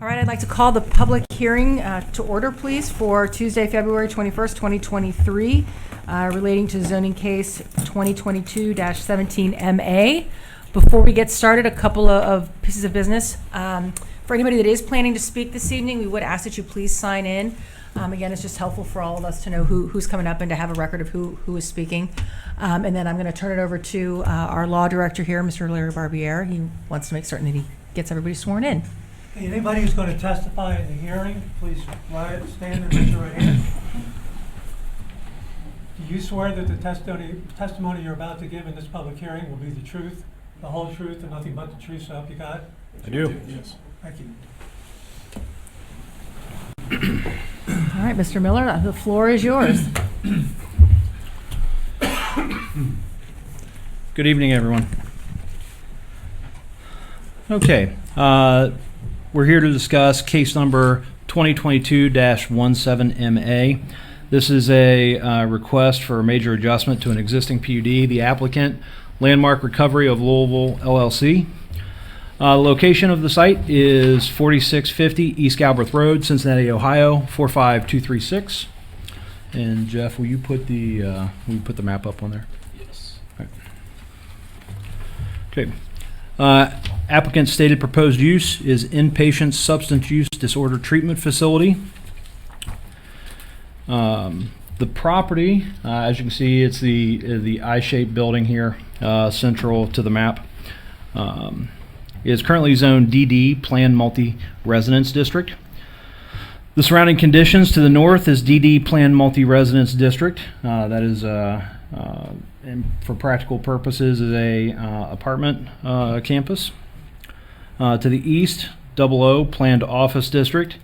All right, I'd like to call the public hearing to order, please, for Tuesday, February 21st, 2023, relating to zoning case 2022-17MA. Before we get started, a couple of pieces of business. For anybody that is planning to speak this evening, we would ask that you please sign in. Again, it's just helpful for all of us to know who's coming up and to have a record of who is speaking. And then I'm going to turn it over to our law director here, Mr. Larry Barbier. He wants to make certain that he gets everybody sworn in. Anybody who's going to testify in the hearing, please stand and raise your right hand. Do you swear that the testimony you're about to give in this public hearing will be the truth, the whole truth, and nothing but the truth, so help you God? I do. Yes. Thank you. All right, Mr. Miller, the floor is yours. Good evening, everyone. Okay, we're here to discuss case number 2022-17MA. This is a request for a major adjustment to an existing PUD. The applicant, Landmark Recovery of Louisville, LLC. The location of the site is 4650 East Galbraith Road, Cincinnati, Ohio, 45236. And Jeff, will you put the map up on there? Yes. All right. Okay. Applicant's stated proposed use is inpatient substance use disorder treatment facility. The property, as you can see, it's the I-shaped building here, central to the map. Is currently zoned DD, Planned Multi-Residence District. The surrounding conditions to the north is DD, Planned Multi-Residence District. That is, and for practical purposes, is a apartment campus. To the east, 00, Planned Office District.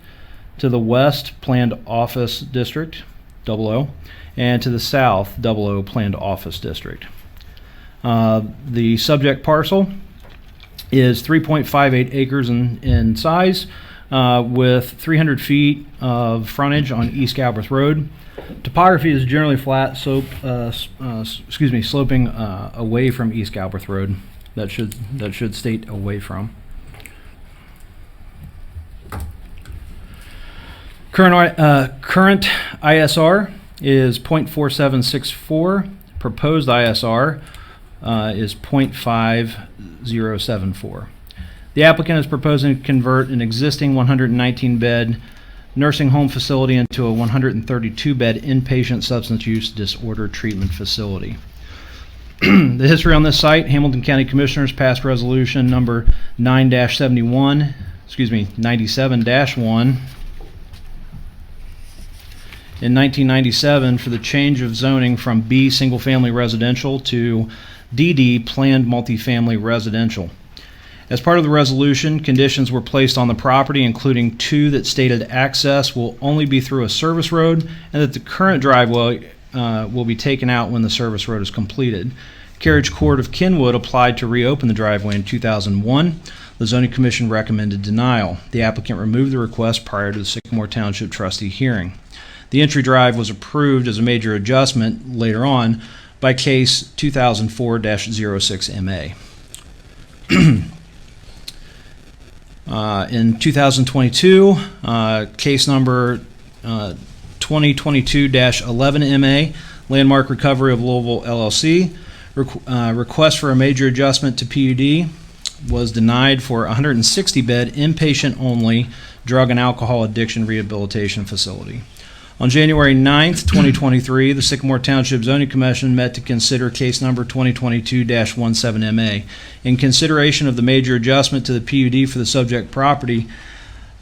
To the west, Planned Office District, 00. And to the south, 00, Planned Office District. The subject parcel is 3.58 acres in size, with 300 feet of frontage on East Galbraith Road. Topography is generally flat, sloping away from East Galbraith Road. That should state away from. Current ISR is 0.4764. Proposed ISR is 0.5074. The applicant is proposing to convert an existing 119-bed nursing home facility into a 132-bed inpatient substance use disorder treatment facility. The history on this site: Hamilton County Commissioners passed resolution number 97-1 in 1997 for the change of zoning from B single-family residential to DD Planned Multifamily Residential. As part of the resolution, conditions were placed on the property, including two that stated access will only be through a service road and that the current driveway will be taken out when the service road is completed. Carriage Court of Kenwood applied to reopen the driveway in 2001. The Zoning Commission recommended denial. The applicant removed the request prior to the Sycamore Township trustee hearing. The entry drive was approved as a major adjustment later on by case 2004-06MA. In 2022, case number 2022-11MA, Landmark Recovery of Louisville, LLC, request for a major adjustment to PUD was denied for a 160-bed inpatient-only drug and alcohol addiction rehabilitation facility. On January 9th, 2023, the Sycamore Township Zoning Commission met to consider case number 2022-17MA. In consideration of the major adjustment to the PUD for the subject property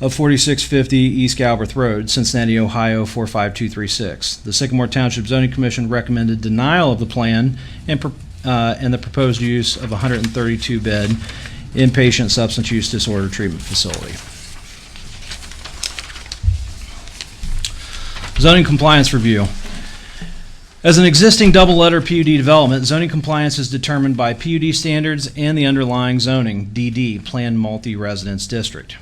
of 4650 East Galbraith Road, Cincinnati, Ohio, 45236. The Sycamore Township Zoning Commission recommended denial of the plan and the proposed use of a 132-bed inpatient substance use disorder treatment facility. Zoning compliance review. As an existing double-letter PUD development, zoning compliance is determined by PUD standards and the underlying zoning, DD, Planned Multi-Residence District.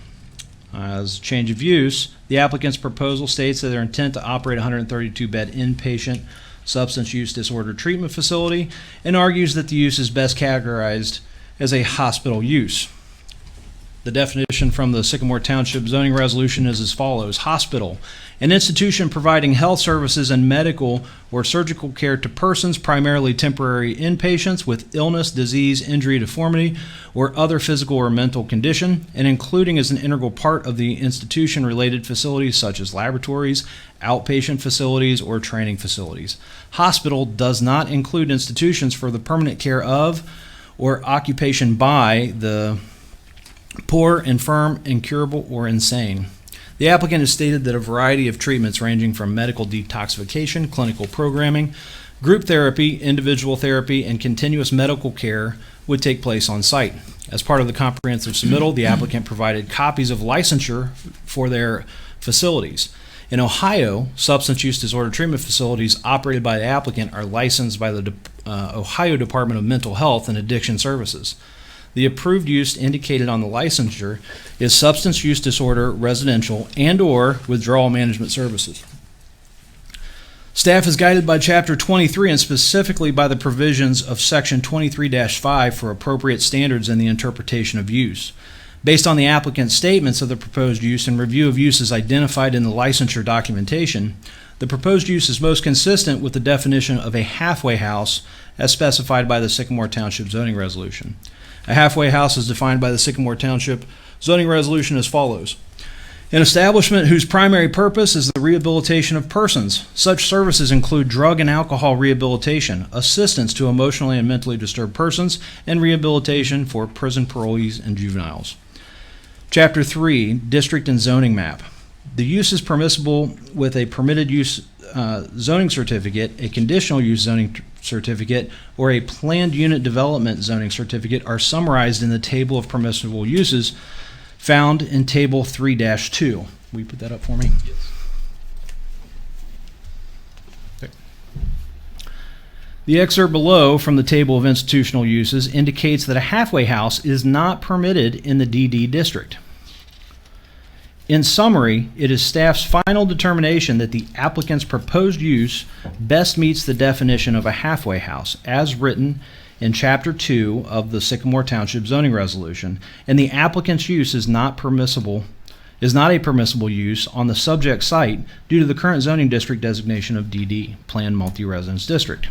As change of use, the applicant's proposal states that their intent to operate a 132-bed inpatient substance use disorder treatment facility and argues that the use is best categorized as a hospital use. The definition from the Sycamore Township zoning resolution is as follows. Hospital, an institution providing health services and medical or surgical care to persons, primarily temporary inpatients, with illness, disease, injury, deformity, or other physical or mental condition, and including as an integral part of the institution related facilities such as laboratories, outpatient facilities, or training facilities. Hospital does not include institutions for the permanent care of or occupation by the poor, infirm, incurable, or insane. The applicant has stated that a variety of treatments ranging from medical detoxification, clinical programming, group therapy, individual therapy, and continuous medical care would take place on site. As part of the comprehensive submittal, the applicant provided copies of licensure for their facilities. In Ohio, substance use disorder treatment facilities operated by the applicant are licensed by the Ohio Department of Mental Health and Addiction Services. The approved use indicated on the licensure is substance use disorder residential and/or withdrawal management services. Staff is guided by Chapter 23 and specifically by the provisions of Section 23-5 for appropriate standards in the interpretation of use. Based on the applicant's statements of the proposed use and review of uses identified in the licensure documentation, the proposed use is most consistent with the definition of a halfway house as specified by the Sycamore Township zoning resolution. A halfway house is defined by the Sycamore Township zoning resolution as follows. An establishment whose primary purpose is the rehabilitation of persons. Such services include drug and alcohol rehabilitation, assistance to emotionally and mentally disturbed persons, and rehabilitation for prison parolees and juveniles. Chapter 3, District and Zoning Map. The use is permissible with a permitted use zoning certificate, a conditional use zoning certificate, or a planned unit development zoning certificate are summarized in the table of permissible uses found in Table 3-2. Will you put that up for me? Yes. Okay. The excerpt below from the Table of Institutional Uses indicates that a halfway house is not permitted in the DD district. In summary, it is staff's final determination that the applicant's proposed use best meets the definition of a halfway house as written in Chapter 2 of the Sycamore Township zoning resolution, and the applicant's use is not a permissible use on the subject site due to the current zoning district designation of DD, Planned Multi-Residence District.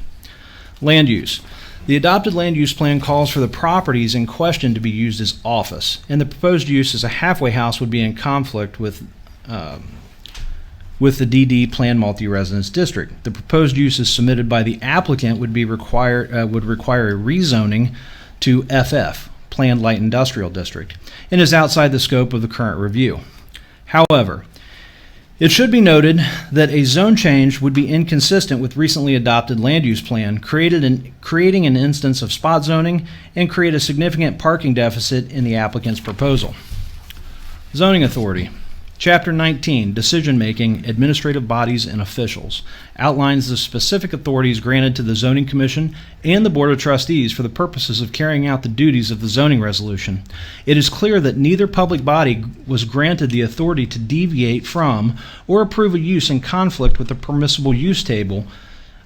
Land use. The adopted land use plan calls for the properties in question to be used as office, and the proposed use as a halfway house would be in conflict with the DD Planned Multi-Residence District. The proposed uses submitted by the applicant would require a rezoning to FF, Planned Light Industrial District, and is outside the scope of the current review. However, it should be noted that a zone change would be inconsistent with recently adopted land use plan, creating an instance of spot zoning and create a significant parking deficit in the applicant's proposal. Zoning authority. Chapter 19, Decision-Making, Administrative Bodies and Officials, outlines the specific authorities granted to the Zoning Commission and the Board of Trustees for the purposes of carrying out the duties of the zoning resolution. It is clear that neither public body was granted the authority to deviate from or approve a use in conflict with the permissible use table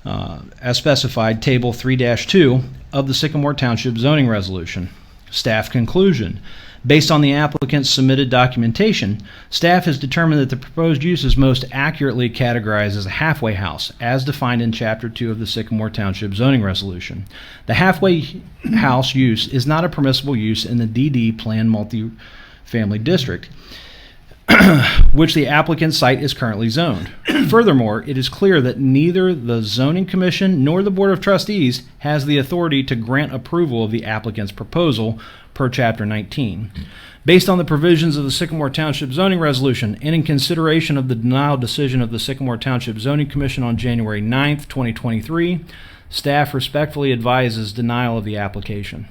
as specified, Table 3-2 of the Sycamore Township zoning resolution. Staff conclusion. Based on the applicant's submitted documentation, staff has determined that the proposed use is most accurately categorized as a halfway house, as defined in Chapter 2 of the Sycamore Township zoning resolution. The halfway house use is not a permissible use in the DD Planned Multi-Family District, which the applicant's site is currently zoned. Furthermore, it is clear that neither the Zoning Commission nor the Board of Trustees has the authority to grant approval of the applicant's proposal per Chapter 19. Based on the provisions of the Sycamore Township zoning resolution and in consideration of the denial decision of the Sycamore Township Zoning Commission on January 9th, 2023, staff respectfully advises denial of the application.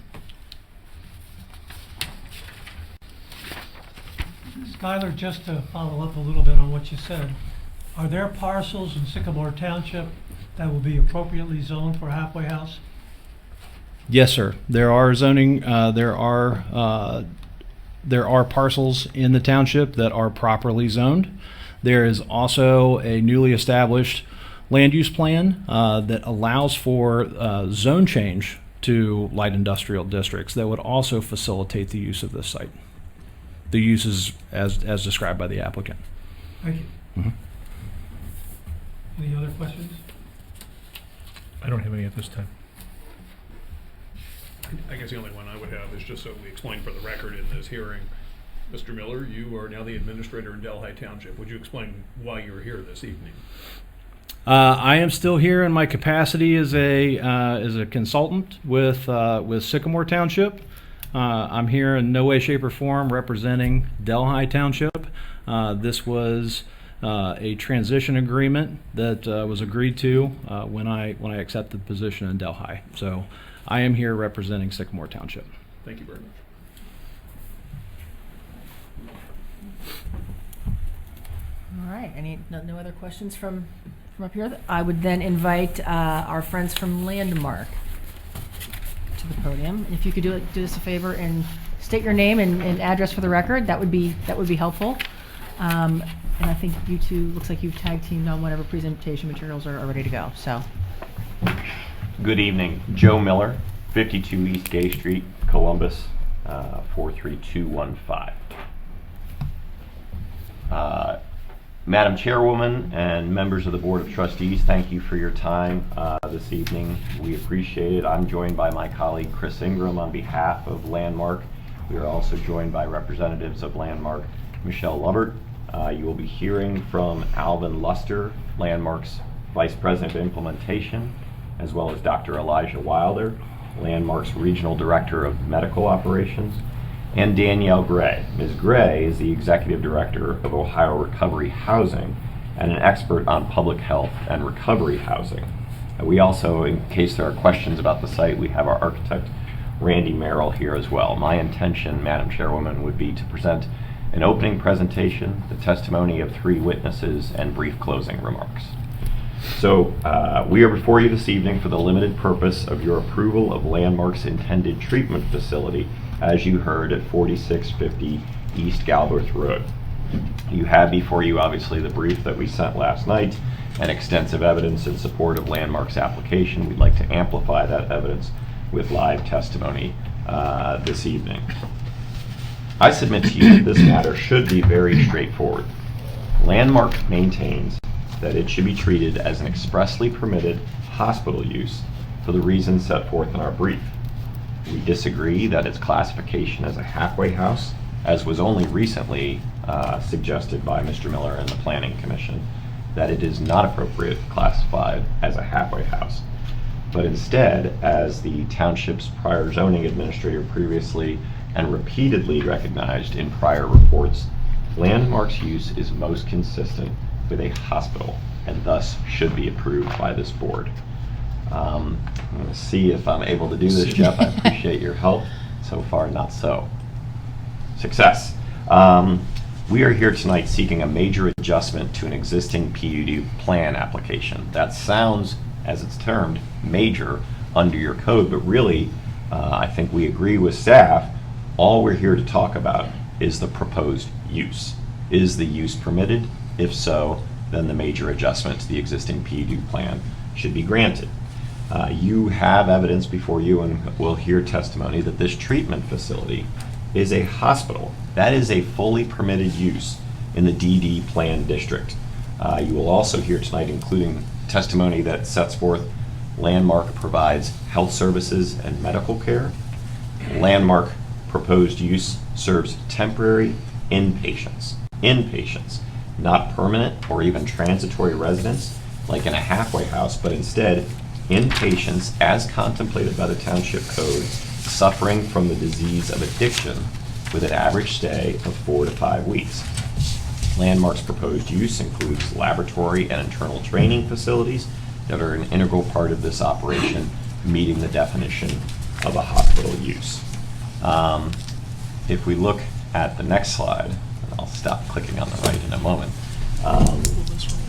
Skylar, just to follow up a little bit on what you said, are there parcels in Sycamore Township that will be appropriately zoned for a halfway house? Yes, sir. There are zoning. There are parcels in the township that are properly zoned. There is also a newly established land use plan that allows for zone change to light industrial districts that would also facilitate the use of this site. the uses as described by the applicant. Thank you. Mhm. Any other questions? I don't have any at this time. I guess the only one I would have is just so we explain for the record in this hearing, Mr. Miller, you are now the administrator in Delhi Township. Would you explain why you're here this evening? I am still here in my capacity as a consultant with Sycamore Township. I'm here in no way, shape, or form representing Delhi Township. This was a transition agreement that was agreed to when I accepted the position in Delhi. So I am here representing Sycamore Township. Thank you very much. All right, no other questions from up here? I would then invite our friends from Landmark to the podium. And if you could do us a favor and state your name and address for the record, that would be helpful. And I think you two, looks like you've tag teamed on whatever presentation materials are ready to go, so. Good evening. Joe Miller, 52 East Gay Street, Columbus, 43215. Madam Chairwoman and members of the Board of Trustees, thank you for your time this evening. We appreciate it. I'm joined by my colleague Chris Ingram on behalf of Landmark. We are also joined by representatives of Landmark, Michelle Lubbert. You will be hearing from Alvin Luster, Landmark's Vice President of Implementation, as well as Dr. Elijah Wilder, Landmark's Regional Director of Medical Operations, and Danielle Gray. Ms. Gray is the Executive Director of Ohio Recovery Housing and an expert on public health and recovery housing. We also, in case there are questions about the site, we have our architect, Randy Merrill, here as well. My intention, Madam Chairwoman, would be to present an opening presentation, the testimony of 3 witnesses, and brief closing remarks. So we are before you this evening for the limited purpose of your approval of Landmark's intended treatment facility, as you heard, at 4650 East Galbraith Road. You have before you obviously the brief that we sent last night and extensive evidence in support of Landmark's application. We'd like to amplify that evidence with live testimony this evening. I submit to you that this matter should be very straightforward. Landmark maintains that it should be treated as an expressly permitted hospital use for the reasons set forth in our brief. We disagree that its classification as a halfway house, as was only recently suggested by Mr. Miller and the Planning Commission, that it is not appropriate classified as a halfway house, but instead, as the township's prior zoning administrator previously and repeatedly recognized in prior reports, Landmark's use is most consistent with a hospital and thus should be approved by this board. I'm going to see if I'm able to do this, Jeff. I appreciate your help. So far, not so. Success. We are here tonight seeking a major adjustment to an existing PUD plan application. That sounds, as it's termed, major under your code, but really, I think we agree with staff, all we're here to talk about is the proposed use. Is the use permitted? If so, then the major adjustment to the existing PUD plan should be granted. You have evidence before you, and will hear testimony, that this treatment facility is a hospital. That is a fully permitted use in the DD plan district. You will also hear tonight, including testimony that sets forth Landmark provides health services and medical care. Landmark proposed use serves temporary inpatients, not permanent or even transitory residents like in a halfway house, but instead inpatients as contemplated by the township code suffering from the disease of addiction with an average stay of 4 to 5 weeks. Landmark's proposed use includes laboratory and internal training facilities that are an integral part of this operation, meeting the definition of a hospital use. If we look at the next slide, and I'll stop clicking on the right in a moment,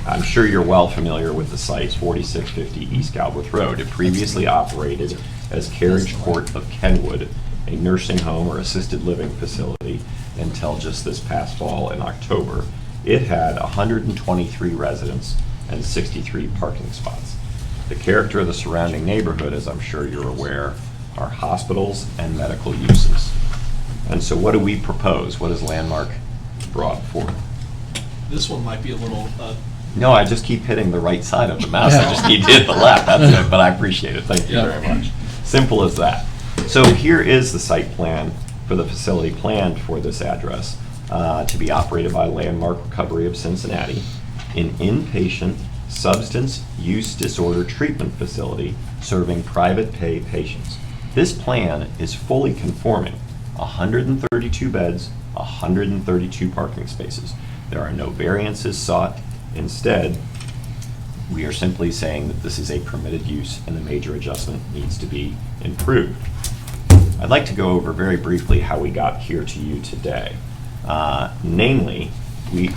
I'm sure you're well familiar with the site, 4650 East Galbraith Road. It previously operated as Carriage Court of Kenwood, a nursing home or assisted living facility, until just this past fall in October. It had 123 residents and 63 parking spots. The character of the surrounding neighborhood, as I'm sure you're aware, are hospitals and medical uses. And so what do we propose? What has Landmark brought forth? This one might be a little, No, I just keep hitting the right side of the mouse. I just need to hit the left. That's it, but I appreciate it. Thank you very much. Simple as that. So here is the site plan for the facility planned for this address to be operated by Landmark Recovery of Cincinnati, an inpatient substance use disorder treatment facility serving private pay patients. This plan is fully conforming. 132 beds, 132 parking spaces. There are no variances sought. Instead, we are simply saying that this is a permitted use and the major adjustment needs to be improved. I'd like to go over very briefly how we got here to you today. Namely,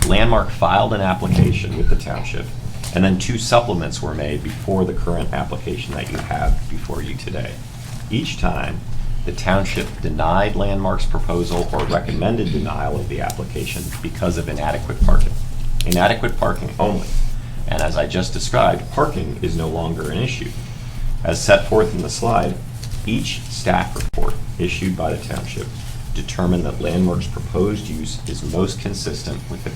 Landmark filed an application with the township, and then 2 supplements were made before the current application that you have before you today. Each time, the township denied Landmark's proposal or recommended denial of the application because of inadequate parking. Inadequate parking only. And as I just described, parking is no longer an issue. As set forth in the slide, each staff report issued by the township determined that Landmark's proposed use is most consistent with the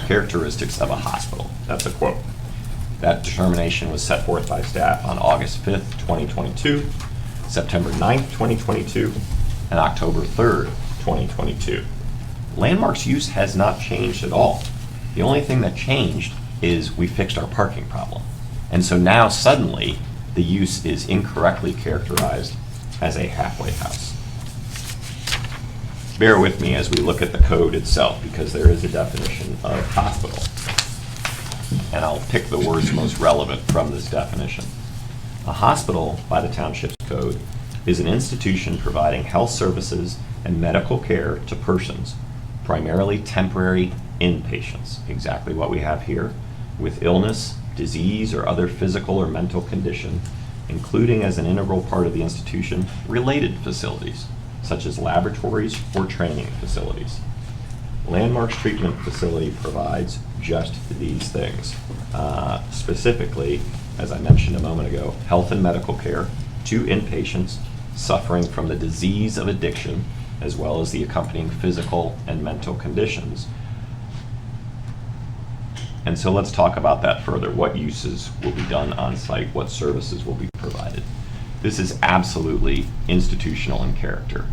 characteristics of a hospital. That's a quote. That determination was set forth by staff on August 5th, 2022, September 9th, 2022, and October 3rd, 2022. Landmark's use has not changed at all. The only thing that changed is we fixed our parking problem. And so now suddenly the use is incorrectly characterized as a halfway house. Bear with me as we look at the code itself, because there is a definition of hospital. And I'll pick the words most relevant from this definition. A hospital, by the township's code, is an institution providing health services and medical care to persons, primarily temporary inpatients, exactly what we have here, with illness, disease, or other physical or mental condition, including as an integral part of the institution, related facilities, such as laboratories or training facilities. Landmark's treatment facility provides just these things. Specifically, as I mentioned a moment ago, health and medical care to inpatients suffering from the disease of addiction, as well as the accompanying physical and mental conditions. And so let's talk about that further. What uses will be done on site? What services will be provided? This is absolutely institutional in character.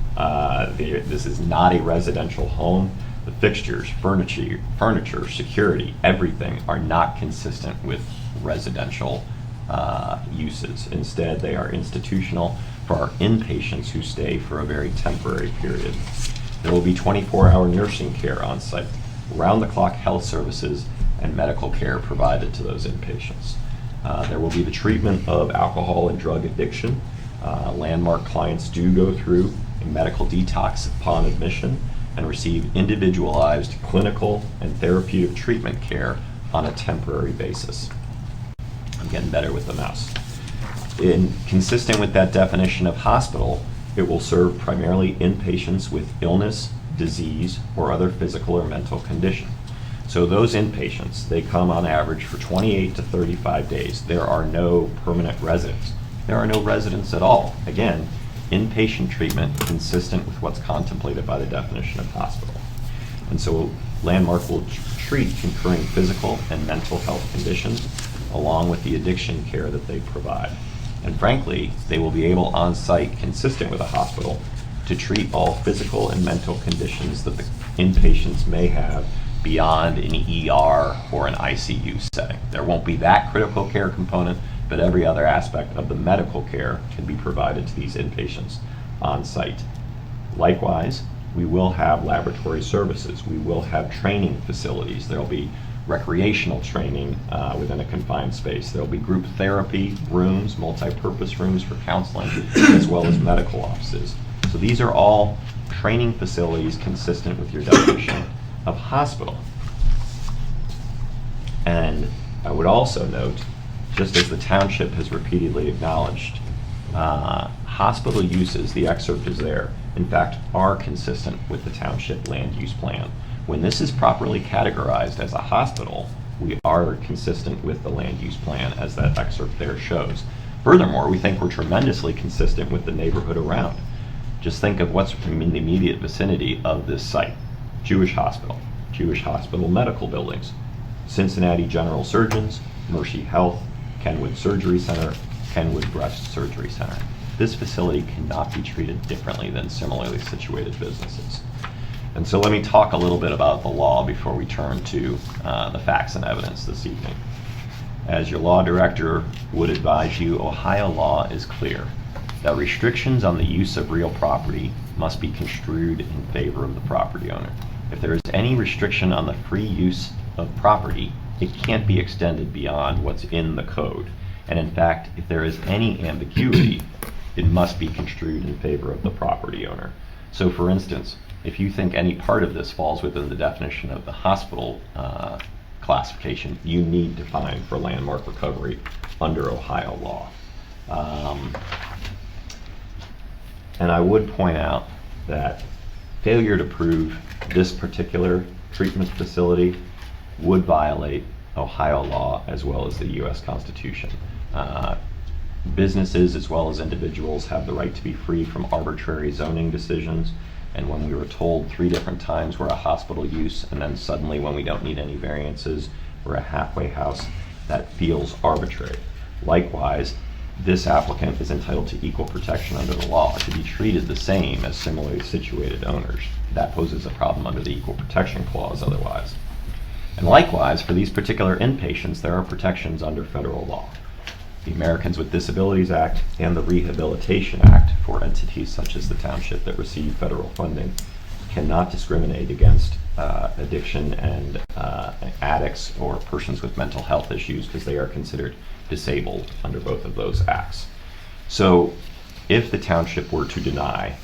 This is not a residential home. The fixtures, furniture, security, everything are not consistent with residential uses. Instead, they are institutional for our inpatients who stay for a very temporary period. There will be 24-hour nursing care on site, round-the-clock health services, and medical care provided to those inpatients. There will be the treatment of alcohol and drug addiction. Landmark clients do go through a medical detox upon admission and receive individualized clinical and therapeutic treatment care on a temporary basis. I'm getting better with the mouse. Consistent with that definition of hospital, it will serve primarily inpatients with illness, disease, or other physical or mental condition. So those inpatients, they come on average for 28 to 35 days. There are no permanent residents. There are no residents at all. Again, inpatient treatment consistent with what's contemplated by the definition of hospital. And so Landmark will treat concurring physical and mental health conditions along with the addiction care that they provide. And frankly, they will be able on site, consistent with a hospital, to treat all physical and mental conditions that the inpatients may have beyond an ER or an ICU setting. There won't be that critical care component, but every other aspect of the medical care can be provided to these inpatients on site. Likewise, we will have laboratory services. We will have training facilities. There'll be recreational training within a confined space. There'll be group therapy rooms, multi-purpose rooms for counseling, as well as medical offices. So these are all training facilities consistent with your definition of hospital. And I would also note, just as the township has repeatedly acknowledged, hospital uses, the excerpt is there, in fact, are consistent with the township land use plan. When this is properly categorized as a hospital, we are consistent with the land use plan, as that excerpt there shows. Furthermore, we think we're tremendously consistent with the neighborhood around. Just think of what's in the immediate vicinity of this site. Jewish Hospital Medical Buildings, Cincinnati General Surgeons, Mercy Health, Kenwood Surgery Center, Kenwood Breast Surgery Center. This facility cannot be treated differently than similarly situated businesses. And so let me talk a little bit about the law before we turn to the facts and evidence this evening. As your law director would advise you, Ohio law is clear that restrictions on the use of real property must be construed in favor of the property owner. If there is any restriction on the free use of property, it can't be extended beyond what's in the code. And in fact, if there is any ambiguity, it must be construed in favor of the property owner. So for instance, if you think any part of this falls within the definition of the hospital classification, you need to fine for landmark recovery under Ohio law. And I would point out that failure to prove this particular treatment facility would violate Ohio law as well as the U.S. Constitution. Businesses as well as individuals have the right to be free from arbitrary zoning decisions. And when we were told 3 different times we're a hospital use, and then suddenly when we don't need any variances, we're a halfway house, that feels arbitrary. Likewise, this applicant is entitled to equal protection under the law to be treated the same as similarly situated owners. That poses a problem under the Equal Protection Clause otherwise. And likewise, for these particular inpatients, there are protections under federal law. The Americans with Disabilities Act and the Rehabilitation Act for entities such as the township that receive federal funding cannot discriminate against addiction and addicts or persons with mental health issues because they are considered disabled under both of those acts. So if the township were to deny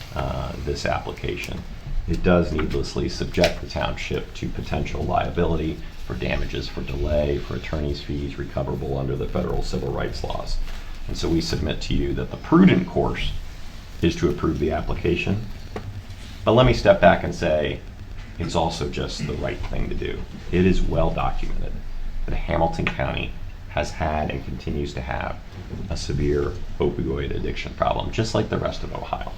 this application, it does needlessly subject the township to potential liability for damages for delay, for attorney's fees recoverable under the federal civil rights laws. And so we submit to you that the prudent course is to approve the application. But let me step back and say it's also just the right thing to do. It is well documented that Hamilton County has had and continues to have a severe opioid addiction problem, just like the rest of Ohio.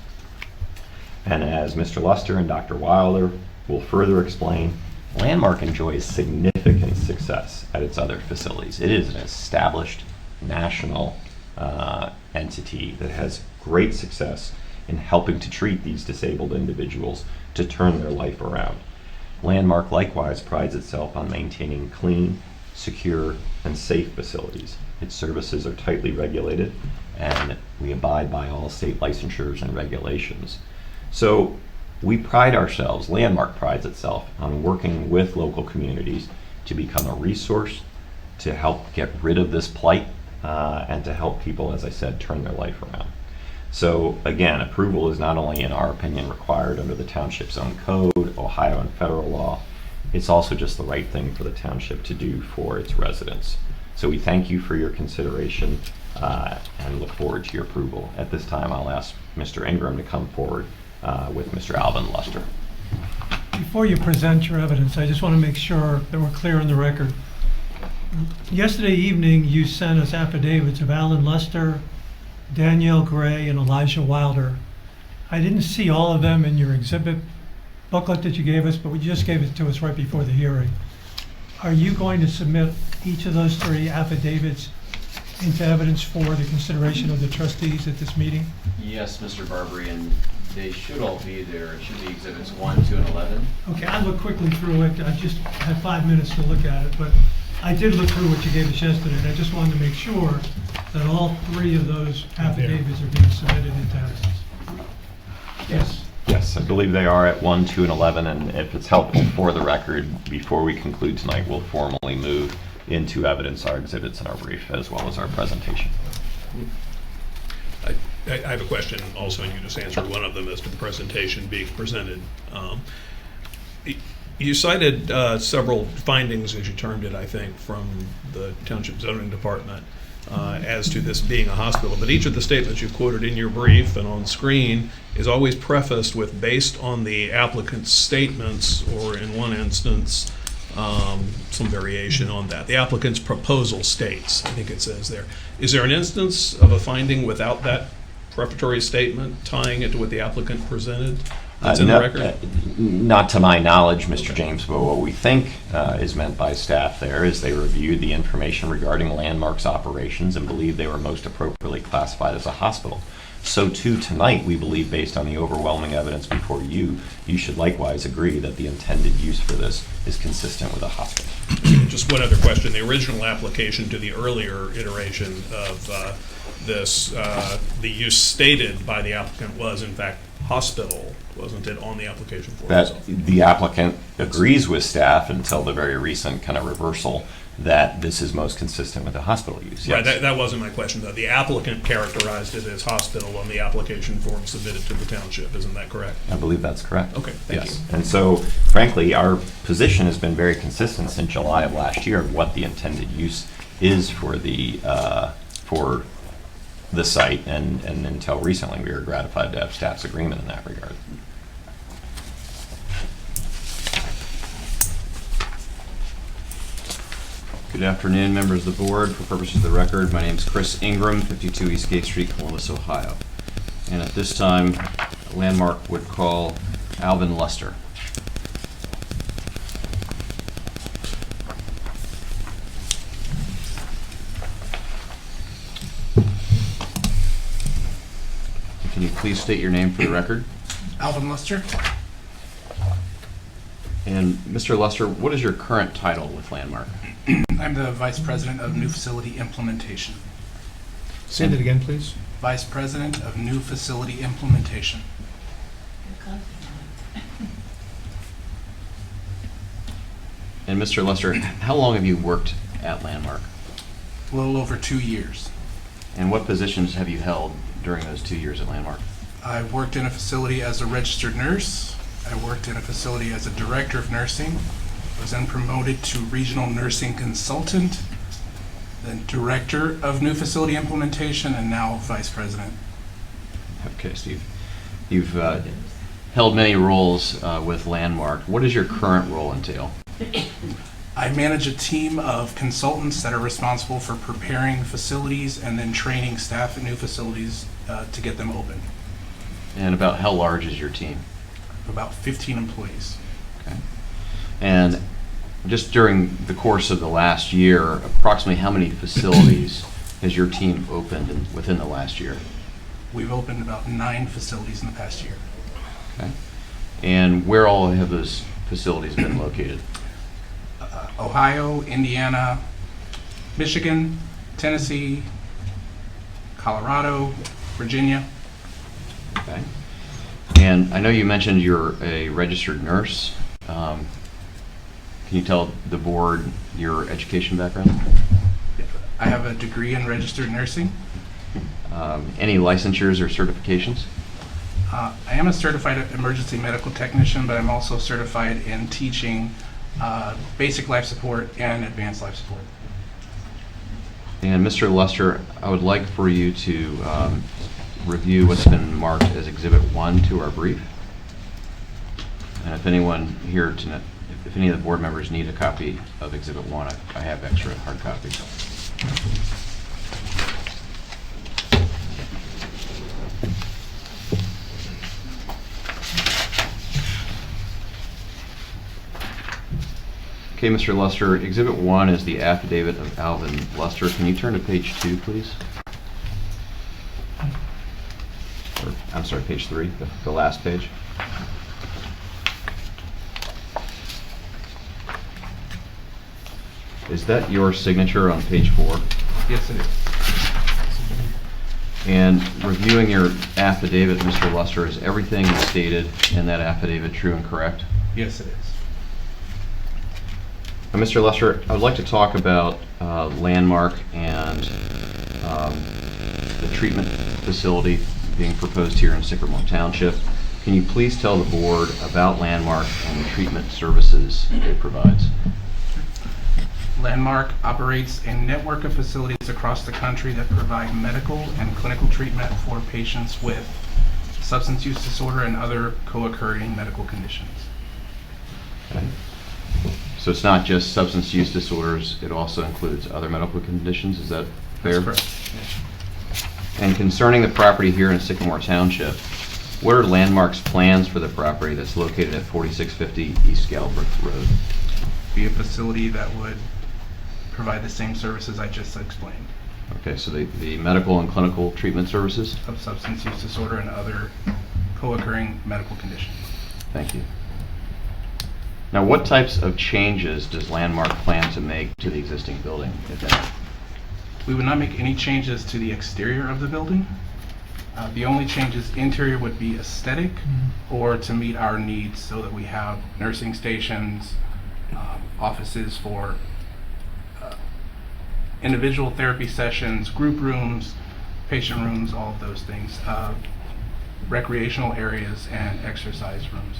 And as Mr. Luster and Dr. Wilder will further explain, Landmark enjoys significant success at its other facilities. It is an established national entity that has great success in helping to treat these disabled individuals to turn their life around. Landmark likewise prides itself on maintaining clean, secure, and safe facilities. Its services are tightly regulated, and we abide by all state licensures and regulations. So we pride ourselves, Landmark prides itself on working with local communities to become a resource to help get rid of this plight and to help people, as I said, turn their life around. So again, approval is not only, in our opinion, required under the township's own code, Ohio and federal law, it's also just the right thing for the township to do for its residents. So we thank you for your consideration and look forward to your approval. At this time, I'll ask Mr. Ingram to come forward with Mr. Alvin Luster. Before you present your evidence, I just want to make sure that we're clear on the record. Yesterday evening, you sent us affidavits of Alan Luster, Danielle Gray, and Elijah Wilder. I didn't see all of them in your exhibit booklet that you gave us, but you just gave it to us right before the hearing. Are you going to submit each of those 3 affidavits into evidence for the consideration of the trustees at this meeting? Yes, Mr. Barbary, and they should all be there. It should be exhibits 1, 2, and 11. Okay, I looked quickly through it. I just had 5 minutes to look at it, but I did look through what you gave us yesterday, and I just wanted to make sure that all 3 of those affidavits are being submitted into evidence. Yes. Yes, I believe they are at 1, 2, and 11, and if it's helpful for the record, before we conclude tonight, we'll formally move into evidence our exhibits and our brief, as well as our presentation. I have a question also, and you just answered one of them as to the presentation being presented. You cited several findings, as you termed it, I think, from the Township Zoning Department as to this being a hospital, but each of the statements you quoted in your brief and on screen is always prefaced with based on the applicant's statements, or in one instance, some variation on that. The applicant's proposal states, I think it says there. Is there an instance of a finding without that prefatory statement tying it to what the applicant presented that's in the No, record? not to my knowledge, Mr. James, but what we think is meant by staff there is they reviewed the information regarding Landmark's operations and believed they were most appropriately classified as a hospital. So too tonight, we believe, based on the overwhelming evidence before you, you should likewise agree that the intended use for this is consistent with a hospital. Just one other question. The original application to the earlier iteration of this, the use stated by the applicant was in fact hospital, wasn't it, on the application form That itself? the applicant agrees with staff until the very recent kind of reversal that this is most consistent with the hospital use. Right, Yes. that wasn't my question, though. The applicant characterized it as hospital on the application form submitted to the township, isn't that correct? I believe that's correct. Okay, thank you. Yes. And so, frankly, our position has been very consistent since July of last year of what the intended use is for the site, and until recently, we were gratified to have staff's agreement in that regard. Good afternoon, members of the board. For purposes of the record, my name is Chris Ingram, 52 Eastgate Street, Columbus, Ohio. And at this time, Landmark would call Alvin Luster. Can you please state your name for the record? Alvin Luster. And Mr. Luster, what is your current title with Landmark? I'm the Vice President of New Facility Implementation. Say that again, please. Vice President of New Facility Implementation. And Mr. Luster, how long have you worked at Landmark? A little over 2 years. And what positions have you held during those 2 years at Landmark? I worked in a facility as a registered nurse. I worked in a facility as a director of nursing. I was then promoted to regional nursing consultant, then director of new facility implementation, and now vice president. Okay, Steve. You've held many roles with Landmark. What does your current role entail? I manage a team of consultants that are responsible for preparing facilities and then training staff at new facilities to get them open. And about how large is your team? About 15 employees. Okay. And just during the course of the last year, approximately how many facilities has your team opened within the last year? We've opened about 9 facilities in the past year. Okay. And where all have those facilities been located? Ohio, Indiana, Michigan, Tennessee, Colorado, Virginia. Okay. And I know you mentioned you're a registered nurse. Can you tell the board your education background? I have a degree in registered nursing. Any licensures or certifications? I am a certified emergency medical technician, but I'm also certified in teaching basic life support and advanced life support. And Mr. Luster, I would like for you to review what's been marked as Exhibit 1 to our brief. And if anyone here tonight, if any of the board members need a copy of Exhibit 1, I have extra hard copies. Okay, Mr. Luster, Exhibit 1 is the affidavit of Alvin Luster. Can you turn to page 2, please? Or, I'm sorry, page 3, the last page. Is that your signature on page 4? Yes, it is. And reviewing your affidavit, Mr. Luster, is everything stated in that affidavit true and correct? Yes, it is. Mr. Luster, I would like to talk about Landmark and the treatment facility being proposed here in Sycamore Township. Can you please tell the board about Landmark and the treatment services it provides? Landmark operates a network of facilities across the country that provide medical and clinical treatment for patients with substance use disorder and other co-occurring medical conditions. Okay. So it's not just substance use disorders, it also includes other medical conditions, is that fair? That's correct. And concerning the property here in Sycamore Township, what are Landmark's plans for the property that's located at 4650 East Galbraith Road? Be a facility that would provide the same services I just explained, Okay, so the medical and clinical treatment services? of substance use disorder and other co-occurring medical conditions. Thank you. Now, what types of changes does Landmark plan to make to the existing building, if any? We would not make any changes to the exterior of the building. The only changes interior would be aesthetic or to meet our needs so that we have nursing stations, offices for individual therapy sessions, group rooms, patient rooms, all of those things, recreational areas and exercise rooms.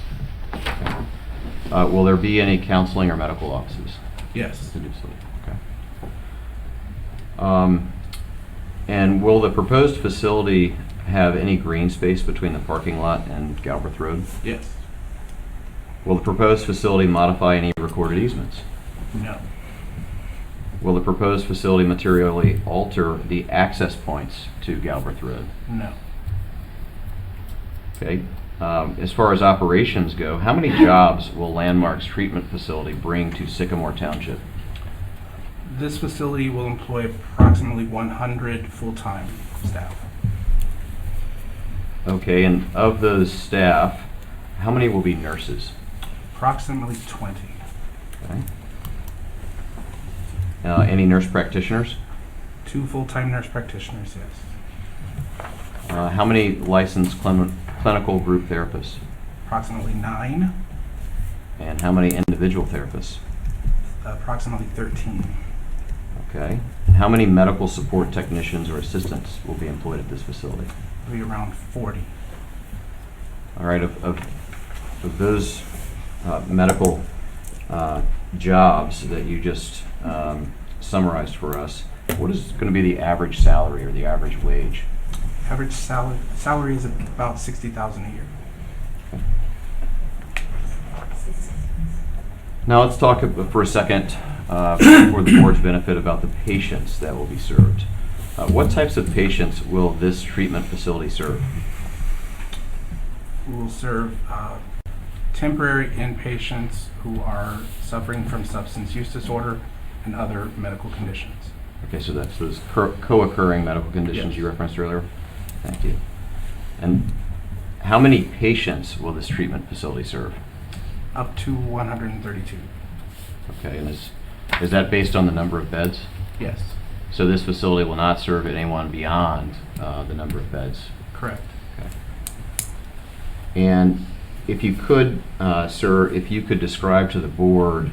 Will there be any counseling or medical offices? Yes. To do so? Okay. And will the proposed facility have any green space between the parking lot and Galbraith Road? Yes. Will the proposed facility modify any recorded easements? No. Will the proposed facility materially alter the access points to Galbraith Road? No. Okay. As far as operations go, how many jobs will Landmark's treatment facility bring to Sycamore Township? This facility will employ approximately 100 full-time staff. Okay, and of those staff, how many will be nurses? Approximately 20. Okay. Any nurse practitioners? 2 full-time nurse practitioners, yes. How many licensed clinical group therapists? Approximately 9. And how many individual therapists? Approximately 13. Okay. How many medical support technicians or assistants will be employed at this facility? It'll be around 40. All right, of those medical jobs that you just summarized for us, what is going to be the average salary or the average wage? Average salary is about $60,000 a year. Now let's talk for a second, for the board's benefit, about the patients that will be served. What types of patients will this treatment facility serve? We will serve temporary inpatients who are suffering from substance use disorder and other medical conditions. Okay, so that's those co-occurring medical conditions Yes. you referenced earlier? Thank you. And how many patients will this treatment facility serve? Up to 132. Okay, and is that based on the number of beds? Yes, So this facility will not serve anyone beyond the number of beds? correct. Okay. And if you could, sir, if you could describe to the board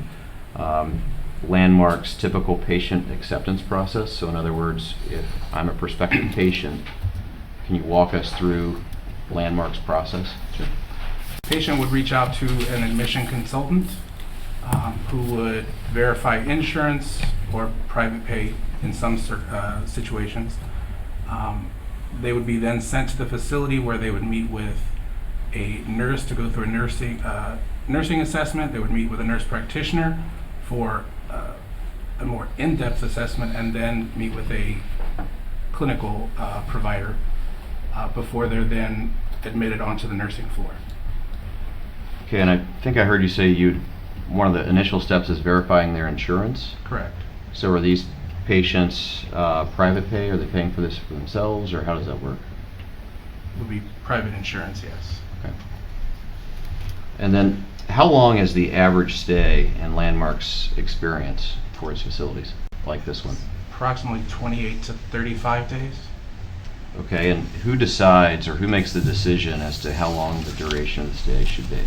Landmark's typical patient acceptance process. So in other words, if I'm a prospective patient, can you walk us through Landmark's process? Sure. Patient would reach out to an admission consultant who would verify insurance or private pay in some situations. They would be then sent to the facility where they would meet with a nurse to go through a nursing assessment. They would meet with a nurse practitioner for a more in-depth assessment, and then meet with a clinical provider before they're then admitted onto the nursing floor. Okay, and I think I heard you say one of the initial steps is verifying their insurance. Correct. So are these patients private pay? Are they paying for this for themselves, or how does that work? Would be private insurance, yes. Okay. And then, how long is the average stay in Landmark's experience for its facilities, like this one? Approximately 28 to 35 days. Okay, and who decides or who makes the decision as to how long the duration of the stay should be?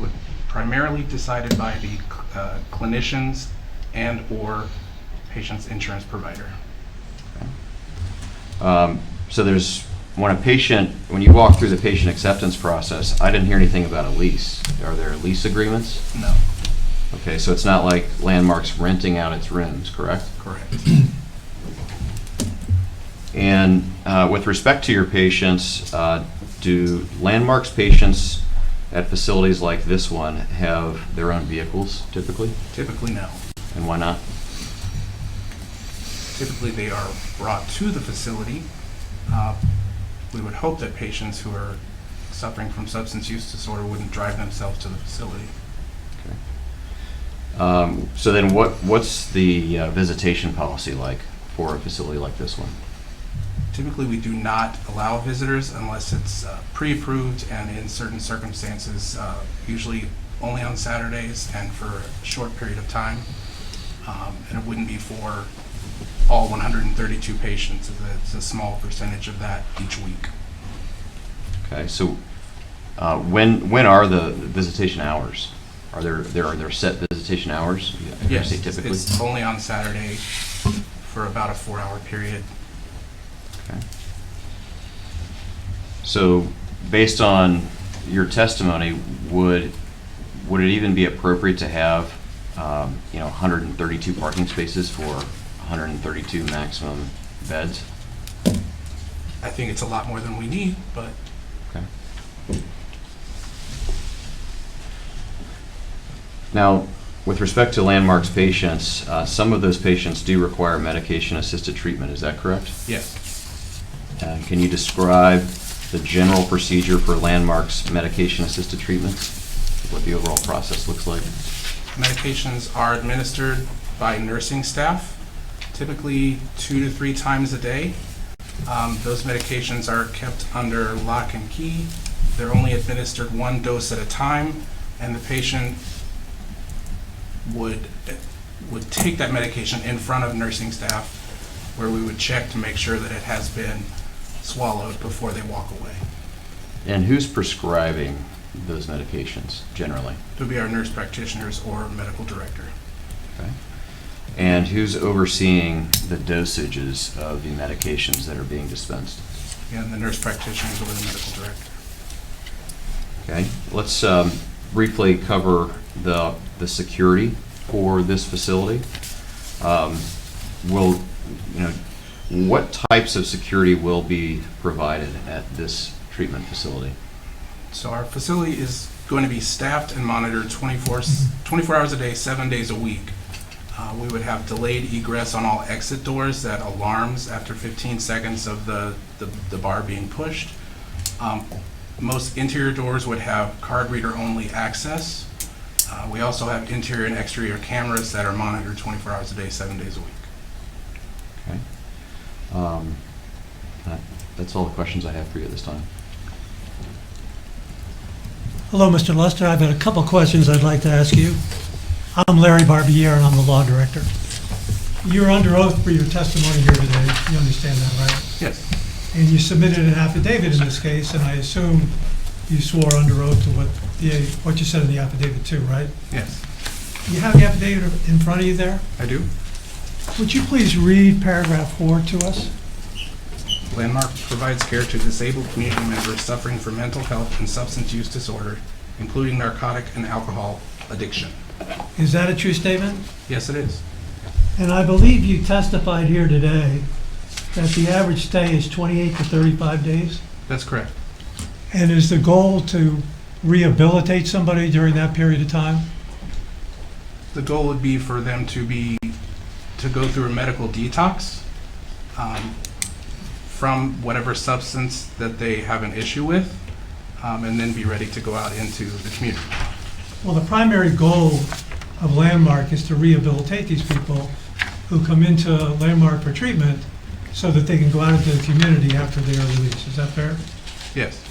Would primarily decided by the clinicians and or patient's insurance provider. So when you walk through the patient acceptance process, I didn't hear anything about a lease. Are there lease agreements? No. Okay, so it's not like Landmark's renting out its rooms, correct? Correct. And with respect to your patients, do Landmark's patients at facilities like this one have their own vehicles typically? Typically, no. And why not? Typically, they are brought to the facility We would hope that patients who are suffering from substance use disorder wouldn't drive themselves to the facility. So then what's the visitation policy like for a facility like this one? Typically, we do not allow visitors unless it's pre-approved and in certain circumstances, usually only on Saturdays and for a short period of time. And it wouldn't be for all 132 patients. It's a small percentage of that each week. Okay, so when are the visitation hours? Are there set visitation hours? Yes, Say typically. it's only on Saturday for about a 4-hour period. Okay. So, based on your testimony, would it even be appropriate to have 132 parking spaces for 132 maximum beds? I think it's a lot more than we need, but Okay. Now, with respect to Landmark's patients, some of those patients do require medication-assisted treatment. Is that correct? yes. Can you describe the general procedure for Landmark's medication-assisted treatments? What the overall process looks like? Medications are administered by nursing staff, typically 2 to 3 times a day. Those medications are kept under lock and key. They're only administered 1 dose at a time, and the patient would take that medication in front of nursing staff, where we would check to make sure that it has been swallowed before they walk away. And who's prescribing those medications generally? It would be our nurse practitioners or medical director. Okay. And who's overseeing the dosages of the medications that are being dispensed? And the nurse practitioners or the medical director. Okay. Let's briefly cover the security for this facility. What types of security will be provided at this treatment facility? So our facility is going to be staffed and monitored 24 hours a day, 7 days a week. We would have delayed egress on all exit doors that alarms after 15 seconds of the bar being pushed. Most interior doors would have card reader only access. We also have interior and exterior cameras that are monitored 24 hours a day, 7 days a week. Okay. That's all the questions I have for you at this time. Hello, Mr. Lester. I've got a couple questions I'd like to ask you. I'm Larry Barbier, and I'm the law director. You're under oath for your testimony here today. You understand that, right? Yes. And you submitted an affidavit in this case, and I assume you swore under oath to what you said in the affidavit too, right? Yes, You have the affidavit in front of you there? I do. Would you please read paragraph 4 to us? Landmark provides care to disabled community members suffering from mental health and substance use disorder, including narcotic and alcohol addiction. Is that a true statement? Yes, it is. And I believe you testified here today that the average stay is 28 to 35 days? That's correct. And is the goal to rehabilitate somebody during that period of time? The goal would be for them to go through a medical detox from whatever substance that they have an issue with, and then be ready to go out into the community. Well, the primary goal of Landmark is to rehabilitate these people who come into Landmark for treatment so that they can go out into the community after they are released. Is that fair? Yes.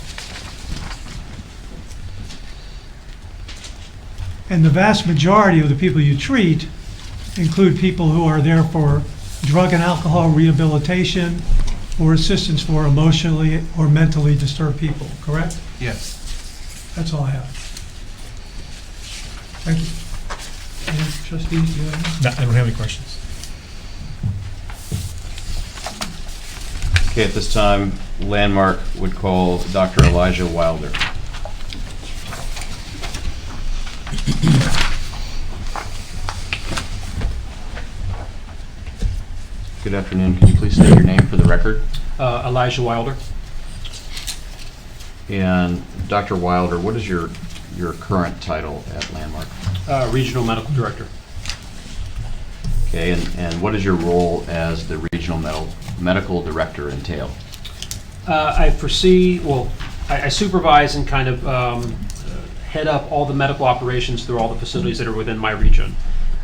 And the vast majority of the people you treat include people who are there for drug and alcohol rehabilitation or assistance for emotionally or mentally disturbed people, correct? Yes. That's all I have. Thank you. Any trustees, do you have any? No, I don't have any questions. Okay, at this time, Landmark would call Dr. Elijah Wilder. Good afternoon. Can you please state your name for the record? Elijah Wilder. And Dr. Wilder, what is your current title at Landmark? Regional Medical Director. Okay, and what does your role as the regional medical director entail? I foresee, well, I supervise and kind of head up all the medical operations through all the facilities that are within my region.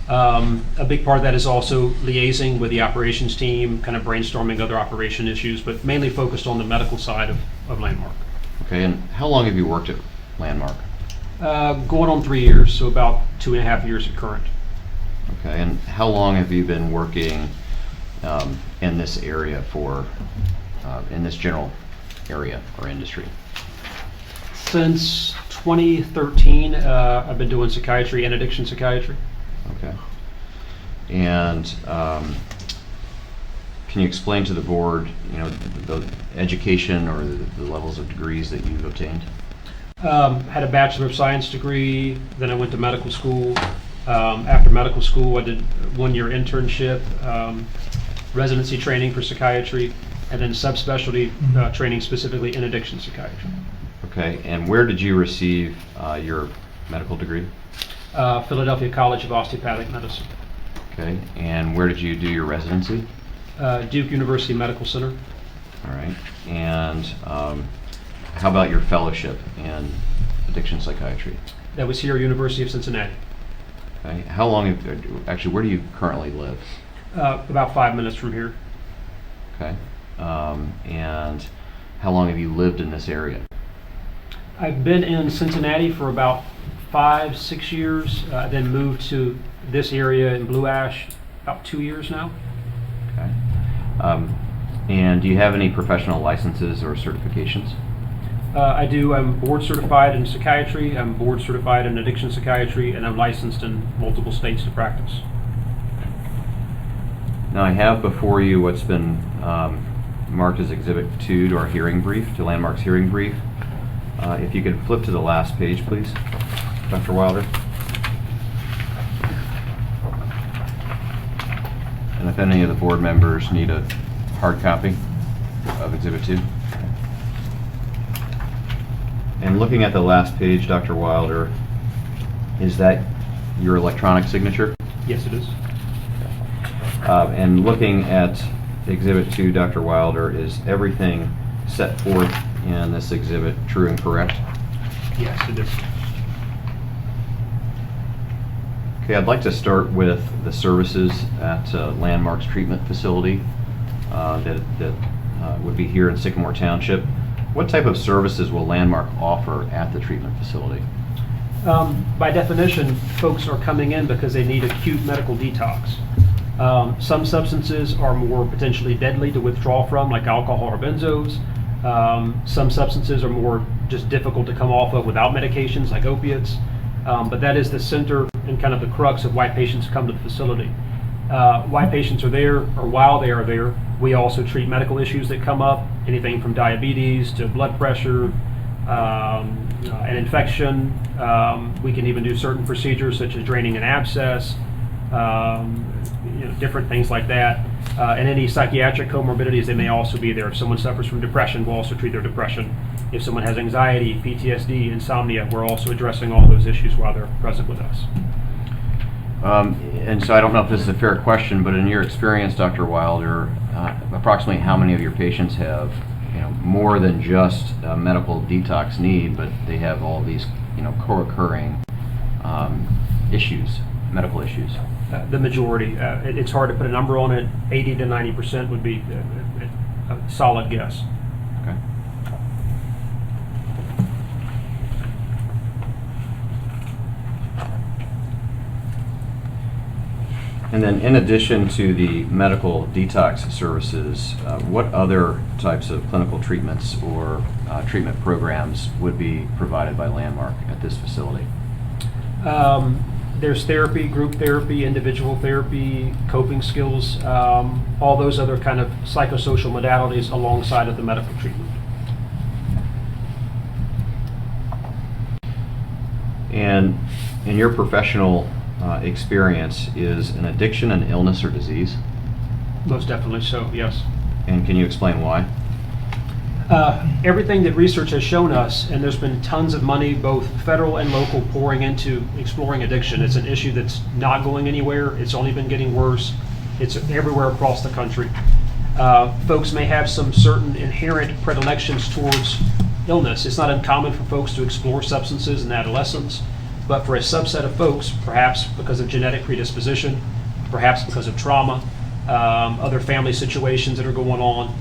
A big part of that is also liaising with the operations team, kind of brainstorming other operation issues, but mainly focused on the medical side of Landmark. Okay, and how long have you worked at Landmark? Going on 3 years, so about 2.5 years at current. Okay, and how long have you been working in this area for, in this general area or industry? Since 2013, I've been doing psychiatry and addiction psychiatry. Okay. And can you explain to the board, the education or the levels of degrees that you've obtained? Had a Bachelor of Science degree, then I went to medical school. After medical school, I did 1-year internship, residency training for psychiatry, and then subspecialty training specifically in addiction psychiatry. Okay, and where did you receive your medical degree? Philadelphia College of Osteopathic Medicine. Okay, and where did you do your residency? Duke University Medical Center. All right, and how about your fellowship in addiction psychiatry? That was here at University of Cincinnati. Okay, how long, actually, where do you currently live? About 5 minutes from here. Okay, and how long have you lived in this area? I've been in Cincinnati for about 5-6 years, then moved to this area in Blue Ash about 2 years now. Okay. And do you have any professional licenses or certifications? I do. I'm board certified in psychiatry, I'm board certified in addiction psychiatry, and I'm licensed in multiple states to practice. Now I have before you what's been marked as Exhibit 2 to our hearing brief, to Landmark's hearing brief. If you could flip to the last page, please, Dr. Wilder. And if any of the board members need a hard copy of Exhibit 2. And looking at the last page, Dr. Wilder, is that your electronic signature? Yes, it is. And looking at Exhibit 2, Dr. Wilder, is everything set forth in this exhibit true and correct? Yes, it is. Okay, I'd like to start with the services at Landmark's treatment facility that would be here in Sycamore Township. What type of services will Landmark offer at the treatment facility? By definition, folks are coming in because they need acute medical detox. Some substances are more potentially deadly to withdraw from, like alcohol or benzos. Some substances are more just difficult to come off of without medications, like opiates. But that is the center and kind of the crux of why patients come to the facility. Why patients are there, or while they are there, we also treat medical issues that come up, anything from diabetes to blood pressure, an infection. We can even do certain procedures such as draining an abscess, different things like that. And any psychiatric comorbidities, they may also be there. If someone suffers from depression, we'll also treat their depression. If someone has anxiety, PTSD, insomnia, we're also addressing all those issues while they're present with us. And so I don't know if this is a fair question, but in your experience, Dr. Wilder, approximately how many of your patients have, more than just a medical detox need, but they have all these, co-occurring issues, medical issues? The majority. It's hard to put a number on it. 80 to 90% would be a solid guess. Okay. And then in addition to the medical detox services, what other types of clinical treatments or treatment programs would be provided by Landmark at this facility? There's therapy, group therapy, individual therapy, coping skills, all those other kind of psychosocial modalities alongside of the medical treatment. And in your professional experience, is an addiction an illness or disease? Most definitely so, yes. And can you explain why? Everything that research has shown us, and there's been tons of money, both federal and local, pouring into exploring addiction. It's an issue that's not going anywhere. It's only been getting worse. It's everywhere across the country. Folks may have some certain inherent predilections towards illness. It's not uncommon for folks to explore substances in adolescence, but for a subset of folks, perhaps because of genetic predisposition, perhaps because of trauma, other family situations that are going on,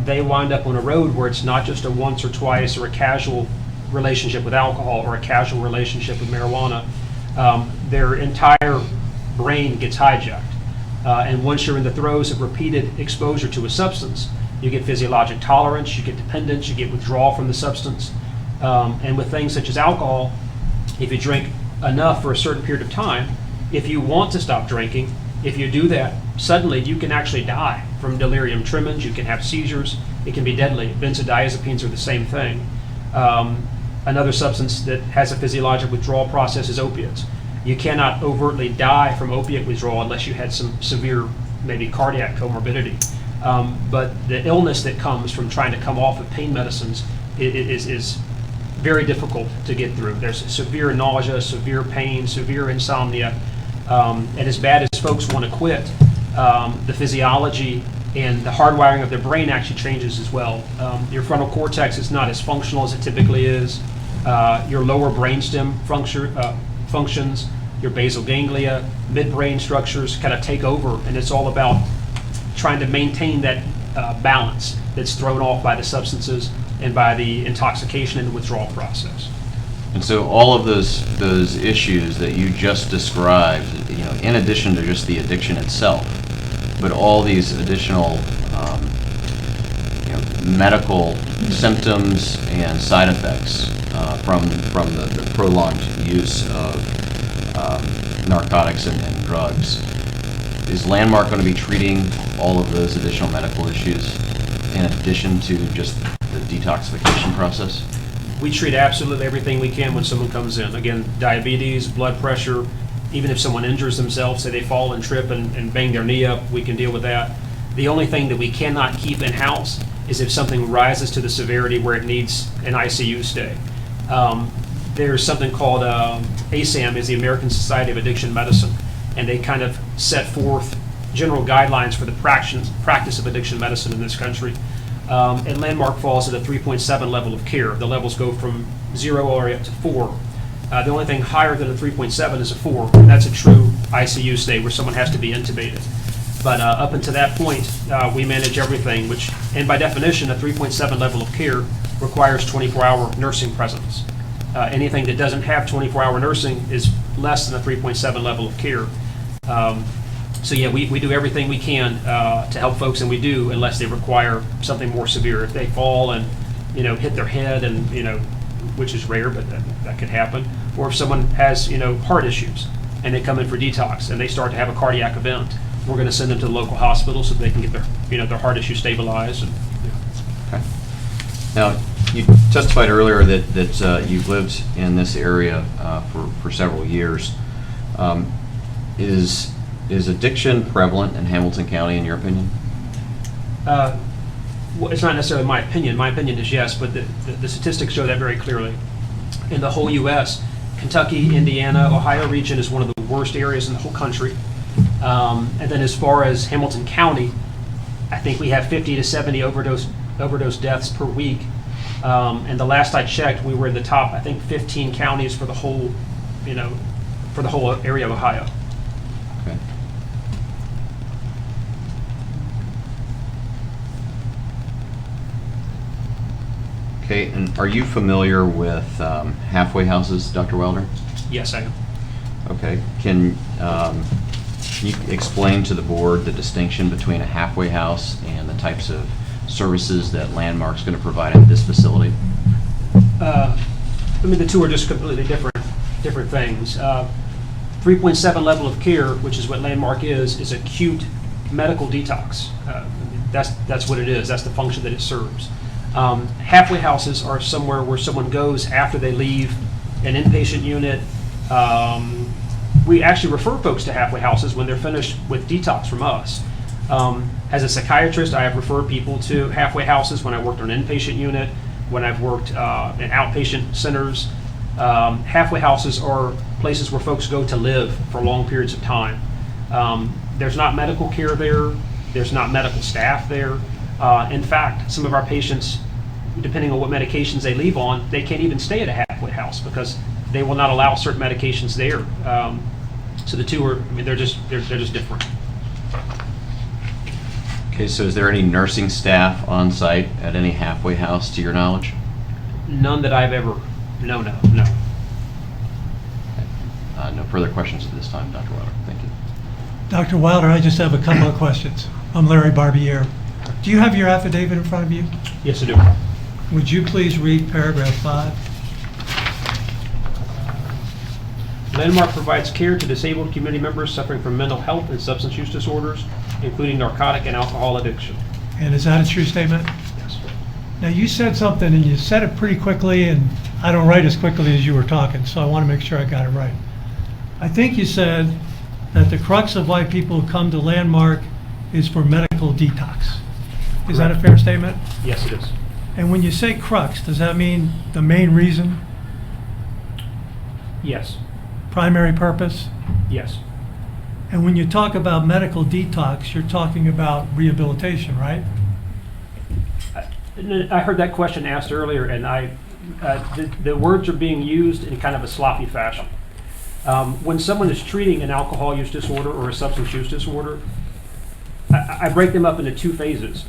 they wind up on a road where it's not just a once or twice or a casual relationship with alcohol or a casual relationship with marijuana. Their entire brain gets hijacked. And once you're in the throes of repeated exposure to a substance, you get physiologic tolerance, you get dependence, you get withdrawal from the substance. And with things such as alcohol, if you drink enough for a certain period of time, if you want to stop drinking, if you do that, suddenly you can actually die from delirium tremens, you can have seizures, it can be deadly. Benzodiazepines are the same thing. Another substance that has a physiologic withdrawal process is opiates. You cannot overtly die from opiate withdrawal unless you had some severe, maybe cardiac comorbidity. But the illness that comes from trying to come off of pain medicines is very difficult to get through. There's severe nausea, severe pain, severe insomnia. And as bad as folks want to quit, the physiology and the hardwiring of their brain actually changes as well. Your frontal cortex is not as functional as it typically is. Your lower brainstem functions, your basal ganglia, midbrain structures kind of take over, and it's all about trying to maintain that balance that's thrown off by the substances and by the intoxication and the withdrawal process. And so all of those issues that you just described, in addition to just the addiction itself, but all these additional medical symptoms and side effects from the prolonged use of narcotics and drugs. Is Landmark going to be treating all of those additional medical issues in addition to just the detoxification process? We treat absolutely everything we can when someone comes in. Again, diabetes, blood pressure, even if someone injures themselves, say they fall and trip and bang their knee up, we can deal with that. The only thing that we cannot keep in-house is if something rises to the severity where it needs an ICU stay. There's something called ASAM, is the American Society of Addiction Medicine, and they kind of set forth general guidelines for the practice of addiction medicine in this country. And Landmark falls at a 3.7 level of care. The levels go from 0 all the way up to 4. The only thing higher than a 3.7 is a 4, and that's a true ICU stay where someone has to be intubated. But up until that point, we manage everything, and by definition, a 3.7 level of care requires 24-hour nursing presence. Anything that doesn't have 24-hour nursing is less than a 3.7 level of care. So yeah, we do everything we can to help folks, and we do, unless they require something more severe. If they fall and hit their head, and which is rare, but that could happen. Or if someone has heart issues and they come in for detox and they start to have a cardiac event, we're going to send them to the local hospital so they can get their heart issue stabilized. And, Okay. Now, you testified earlier that you've lived in this area for several years. Is addiction prevalent in Hamilton County, in your opinion? Well, it's not necessarily my opinion. My opinion is yes, but the statistics show that very clearly. In the whole U.S., Kentucky, Indiana, Ohio region is one of the worst areas in the whole country. And then as far as Hamilton County, I think we have 50 to 70 overdose deaths per week. And the last I checked, we were in the top, I think, 15 counties for the whole, for the whole area of Ohio. Okay. Okay, and are you familiar with halfway houses, Dr. Wilder? Yes, I am. Okay, can you explain to the board the distinction between a halfway house and the types of services that Landmark's going to provide at this facility? The two are just completely different things. 3.7 level of care, which is what Landmark is acute medical detox. That's what it is. That's the function that it serves. Halfway houses are somewhere where someone goes after they leave an inpatient unit. We actually refer folks to halfway houses when they're finished with detox from us. As a psychiatrist, I have referred people to halfway houses when I worked on an inpatient unit, when I've worked in outpatient centers. Halfway houses are places where folks go to live for long periods of time. There's not medical care there. There's not medical staff there. In fact, some of our patients, depending on what medications they leave on, they can't even stay at a halfway house because they will not allow certain medications there. So the two are, I mean, they're just different. Okay, so is there any nursing staff on site at any halfway house to your knowledge? None that I've ever, no. No further questions at this time, Dr. Wilder. Thank you. Dr. Wilder, I just have a couple of questions. I'm Larry Barbier. Do you have your affidavit in front of you? Yes, I do. Would you please read paragraph 5? Landmark provides care to disabled community members suffering from mental health and substance use disorders, including narcotic and alcohol addiction. And is that a true statement? Yes. Now, you said something, and you said it pretty quickly, and I don't write as quickly as you were talking, so I want to make sure I got it right. I think you said that the crux of why people come to Landmark is for medical detox. Is that a fair statement? Yes, it is. And when you say crux, does that mean the main reason, Yes. primary purpose? Yes. And when you talk about medical detox, you're talking about rehabilitation, right? I heard that question asked earlier, and the words are being used in kind of a sloppy fashion. When someone is treating an alcohol use disorder or a substance use disorder, I break them up into two phases.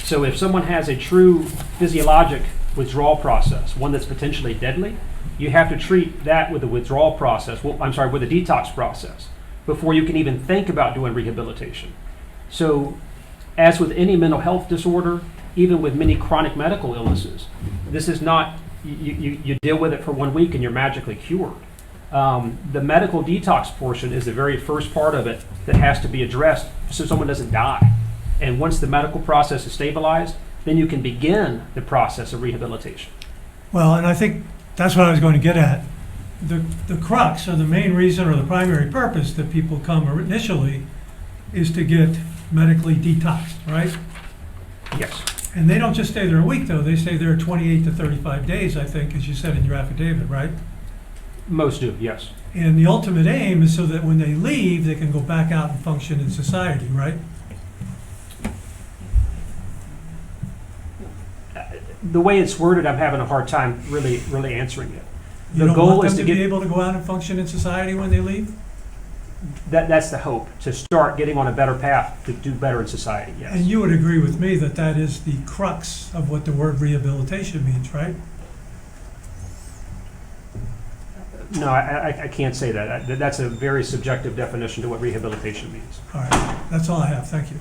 So if someone has a true physiologic withdrawal process, one that's potentially deadly, you have to treat that with a withdrawal process, with a detox process, before you can even think about doing rehabilitation. So as with any mental health disorder, even with many chronic medical illnesses, this is not, you deal with it for 1 week and you're magically cured. The medical detox portion is the very first part of it that has to be addressed so someone doesn't die. And once the medical process is stabilized, then you can begin the process of rehabilitation. Well, and I think that's what I was going to get at. The crux, or the main reason, or the primary purpose that people come initially is to get medically detoxed, right? Yes. And they don't just stay there a week, though. They stay there 28 to 35 days, I think, as you said in your affidavit, right? Most do, yes. And the ultimate aim is so that when they leave, they can go back out and function in society, right? The way it's worded, I'm having a hard time really answering it. You don't want them to be able to go out and function in society when they leave? That's the hope, to start getting on a better path to do better in society, yes. And you would agree with me that that is the crux of what the word rehabilitation means, right? No, I can't say that. That's a very subjective definition to what rehabilitation means. All right, that's all I have. Thank you.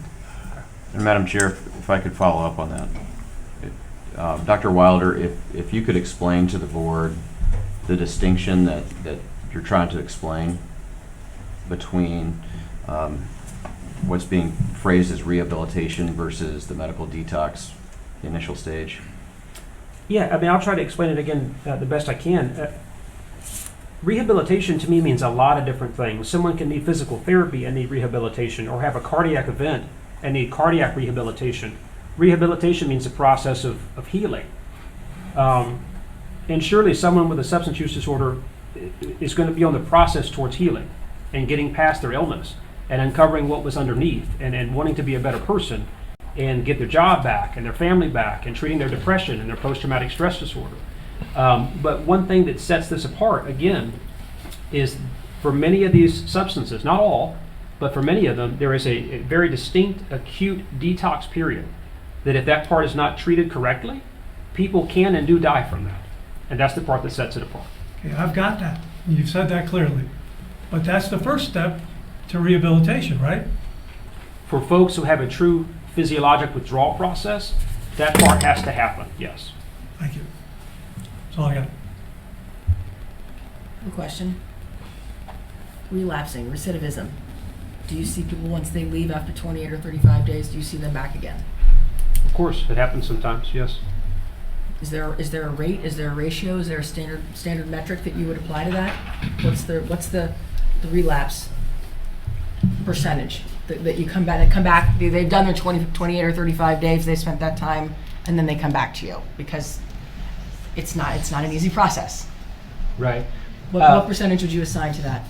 And Madam Chair, if I could follow up on that. Dr. Wilder, if you could explain to the board the distinction that you're trying to explain between what's being phrased as rehabilitation versus the medical detox, the initial stage. Yeah, I mean, I'll try to explain it again the best I can. Rehabilitation to me means a lot of different things. Someone can need physical therapy and need rehabilitation, or have a cardiac event and need cardiac rehabilitation. Rehabilitation means a process of healing. And surely someone with a substance use disorder is going to be on the process towards healing and getting past their illness and uncovering what was underneath and wanting to be a better person and get their job back and their family back and treating their depression and their post-traumatic stress disorder. But one thing that sets this apart, again, is for many of these substances, not all, but for many of them, there is a very distinct acute detox period that if that part is not treated correctly, people can and do die from that. And that's the part that sets it apart. Okay, I've got that. You've said that clearly. But that's the first step to rehabilitation, right? For folks who have a true physiologic withdrawal process, that part has to happen, yes. Thank you. That's all I got. A question. Relapsing, recidivism. Do you see people once they leave after 28 or 35 days, do you see them back again? Of course, it happens sometimes, yes. Is there a rate? Is there a ratio? Is there a standard metric that you would apply to that? What's the relapse percentage that you come back? They've done their 28 or 35 days. They spent that time, and then they come back to you because it's not an easy process. Right. What percentage would you assign to that?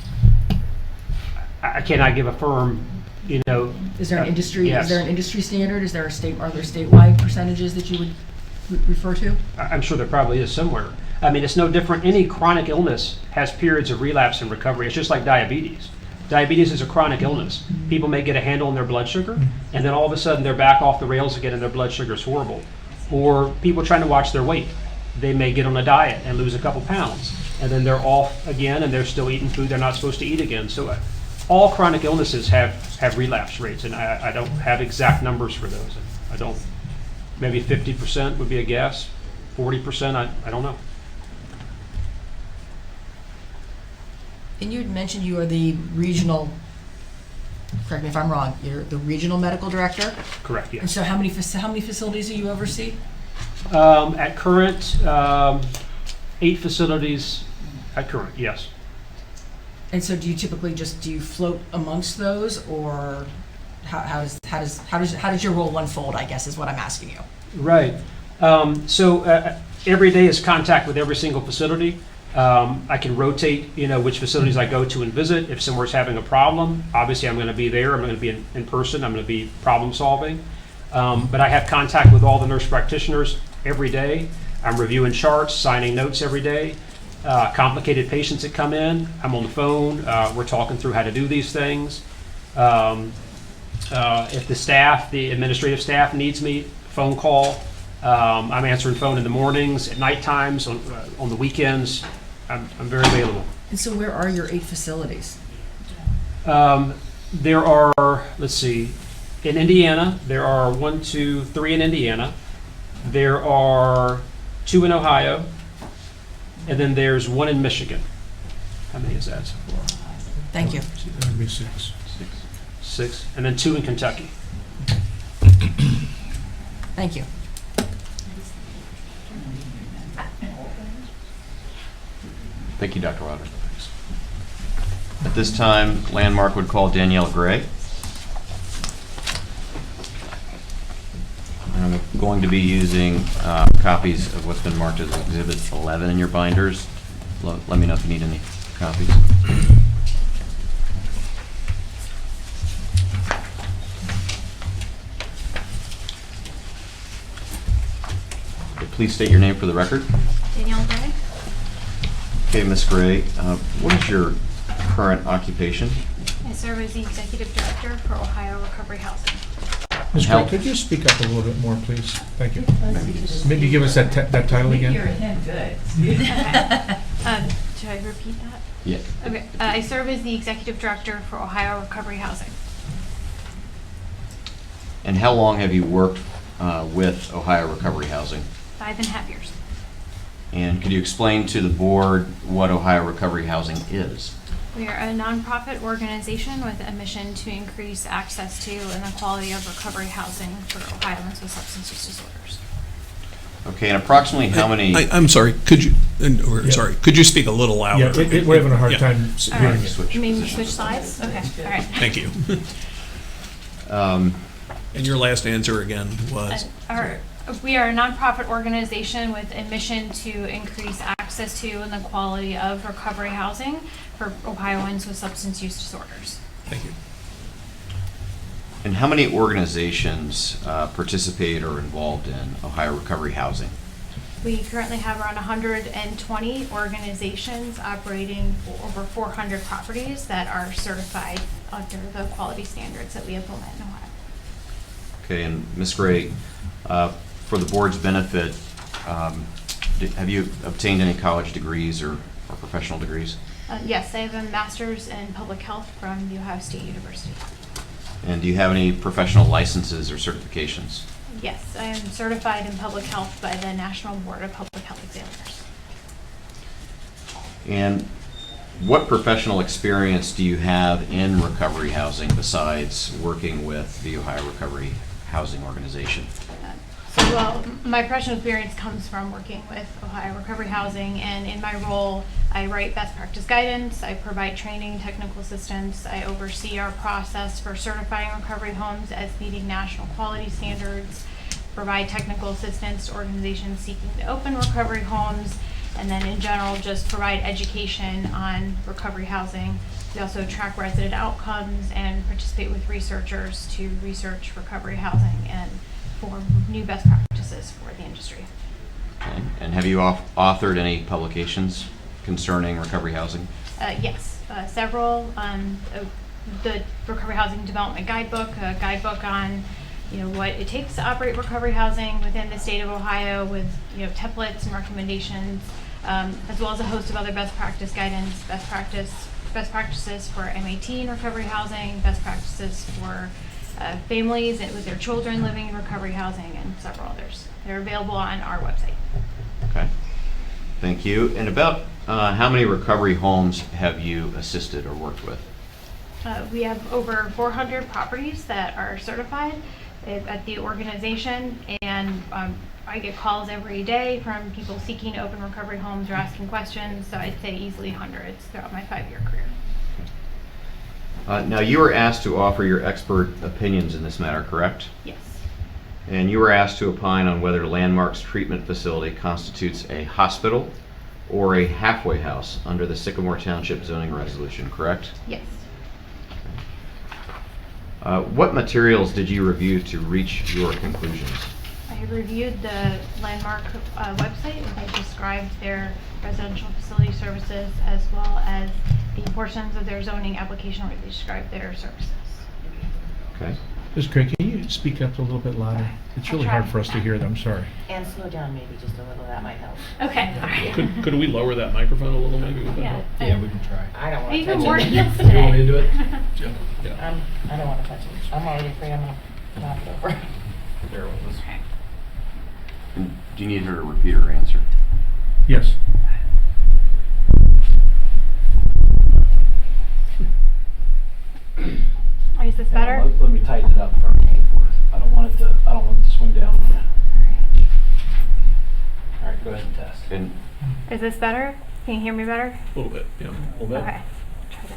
I cannot give a firm you know. Is there an industry, Yes. is there an industry standard? Is there a state, are there statewide percentages that you would refer to? I'm sure there probably is somewhere. I mean, it's no different. Any chronic illness has periods of relapse and recovery. It's just like diabetes. Diabetes is a chronic illness. People may get a handle on their blood sugar, and then all of a sudden they're back off the rails again and their blood sugar is horrible. Or people trying to watch their weight. They may get on a diet and lose a couple pounds, and then they're off again and they're still eating food they're not supposed to eat again. So all chronic illnesses have relapse rates, and I don't have exact numbers for those. I don't, maybe 50% would be a guess, 40%, I don't know. And you had mentioned you are the regional, correct me if I'm wrong, you're the regional medical director? Correct, yes. And so how many facilities do you oversee? At current, 8 facilities at current, yes. And so do you typically do you float amongst those, or how does your role unfold, I guess, is what I'm asking you? Right. So every day is contact with every single facility. I can rotate, which facilities I go to and visit. If somewhere's having a problem, obviously I'm going to be there. I'm going to be in person. I'm going to be problem solving. But I have contact with all the nurse practitioners every day. I'm reviewing charts, signing notes every day. Complicated patients that come in, I'm on the phone. We're talking through how to do these things. If the administrative staff needs me, phone call. I'm answering phone in the mornings, at night times, on the weekends. I'm very available. And so where are your 8 facilities? There are, let's see, in Indiana, there are 1, 2, 3 in Indiana. There are 2 in Ohio, and then there's 1 in Michigan. How many is that so far? Thank you. That'd be 6. 6, and then 2 in Kentucky. Thank you. Thank you, Dr. Wilder. At this time, Landmark would call Danielle Gray. I'm going to be using copies of what's been marked as Exhibit 11 in your binders. Let me know if you need any copies. Please state your name for the record. Danielle Gray. Okay, Ms. Gray, what is your current occupation? I serve as the Executive Director for Ohio Recovery Housing. Ms. Gray, could you speak up a little bit more, please? Thank you. Maybe give us that title again. Should I repeat that? Yeah. Okay. I serve as the Executive Director for Ohio Recovery Housing. And how long have you worked with Ohio Recovery Housing? 5.5 years. And could you explain to the board what Ohio Recovery Housing is? We are a nonprofit organization with a mission to increase access to and the quality of recovery housing for Ohioans with substance use disorders. Okay, and approximately how many? I'm sorry. Could you? Yeah. Sorry. Could you speak a little louder? Yeah, we're having a hard Yeah. time All hearing right. you. Switch You mean positions. switch slides? Okay. All right. Thank you. And your last answer again was? We are a nonprofit organization with a mission to increase access to and the quality of recovery housing for Ohioans with substance use disorders. Thank you. And how many organizations participate or are involved in Ohio Recovery Housing? We currently have around 120 organizations operating over 400 properties that are certified under the quality standards that we implement in Ohio. Okay, and Ms. Gray, for the board's benefit, have you obtained any college degrees or professional degrees? Yes, I have a master's in public health from The Ohio State University. And do you have any professional licenses or certifications? Yes, I am certified in public health by the National Board of Public Health Examiners. And what professional experience do you have in recovery housing besides working with the Ohio Recovery Housing Organization? Well, my professional experience comes from working with Ohio Recovery Housing, and in my role, I write best practice guidance, I provide training, technical assistance, I oversee our process for certifying recovery homes as meeting national quality standards, provide technical assistance to organizations seeking to open recovery homes, and then in general, just provide education on recovery housing We also track resident outcomes and participate with researchers to research recovery housing and form new best practices for the industry. Okay. And have you authored any publications concerning recovery housing? Yes, several. The Recovery Housing Development Guidebook, a guidebook on what it takes to operate recovery housing within the state of Ohio, with templates and recommendations, as well as a host of other best practice guidance, best practices for MAT in recovery housing, best practices for families and with their children living in recovery housing, and several others. They're available on our website. Okay. Thank you. And about how many recovery homes have you assisted or worked with? We have over 400 properties that are certified at the organization, and I get calls every day from people seeking to open recovery homes or asking questions, so I'd say easily hundreds throughout my 5-year career. Now, you were asked to offer your expert opinions in this matter, correct? Yes. And you were asked to opine on whether Landmark's treatment facility constitutes a hospital or a halfway house under the Sycamore Township zoning resolution, correct? Yes. What materials did you review to reach your conclusions? I reviewed the Landmark website, and they described their residential facility services as well as the portions of their zoning application where they describe their services. Okay. Ms. Craig, can you speak up a little bit louder? It's really hard for us to hear them, I'm sorry. And slow down maybe just a little, that might help. Okay. All right. Could we lower that microphone a little, maybe? Would that Yeah. help? Yeah, we can try. I don't want Are to you touch even more it. heels You want me to today? do it? Yeah. I don't want to touch it. I'm already afraid I'm going to knock it over. Bear with us. And do you need her to repeat her answer? Yes. Is this better? Let me tighten it up for me. I don't want it to swing down. All right, go ahead and test. And Is this better? Can you hear me better? A little bit, yeah. A little bit. Okay. Try to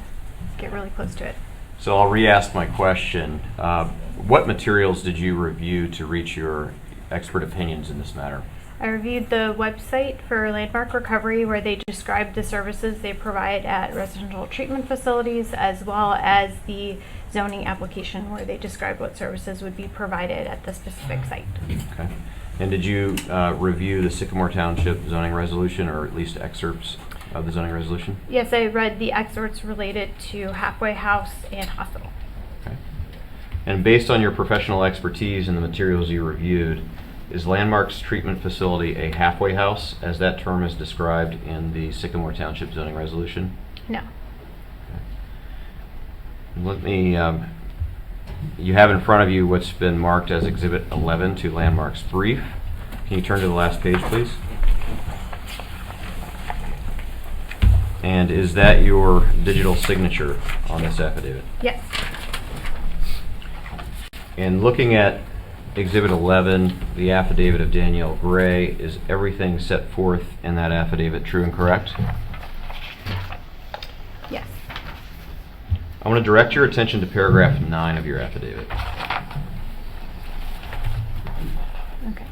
get really close to it. so I'll re-ask my question. What materials did you review to reach your expert opinions in this matter? I reviewed the website for Landmark Recovery, where they describe the services they provide at residential treatment facilities, as well as the zoning application where they describe what services would be provided at the specific site. Okay. And did you review the Sycamore Township zoning resolution, or at least excerpts of the zoning resolution? Yes, I read the excerpts related to halfway house and hospital. Okay. And based on your professional expertise and the materials you reviewed, is Landmark's treatment facility a halfway house, as that term is described in the Sycamore Township zoning resolution? No. Let me, you have in front of you what's been marked as Exhibit 11 to Landmark's brief. Can you turn to the last page, please? And is that your digital signature on this affidavit? Yes. And looking at Exhibit 11, the affidavit of Danielle Gray, is everything set forth in that affidavit true and correct? Yes. I want to direct your attention to paragraph 9 of your affidavit. Okay.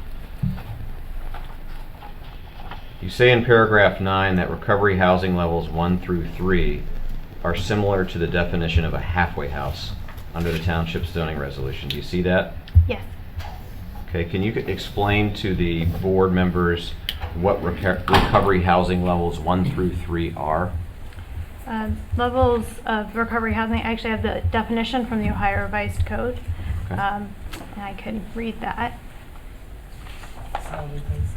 You say in paragraph 9 that recovery housing levels 1 through 3 are similar to the definition of a halfway house under the Township zoning resolution. Do you see that? Yes. Okay, can you explain to the board members what recovery housing levels 1 through 3 are? Levels of recovery housing, I actually have the definition from the Ohio Revised Code, Okay. and I can read that. Slowly, please.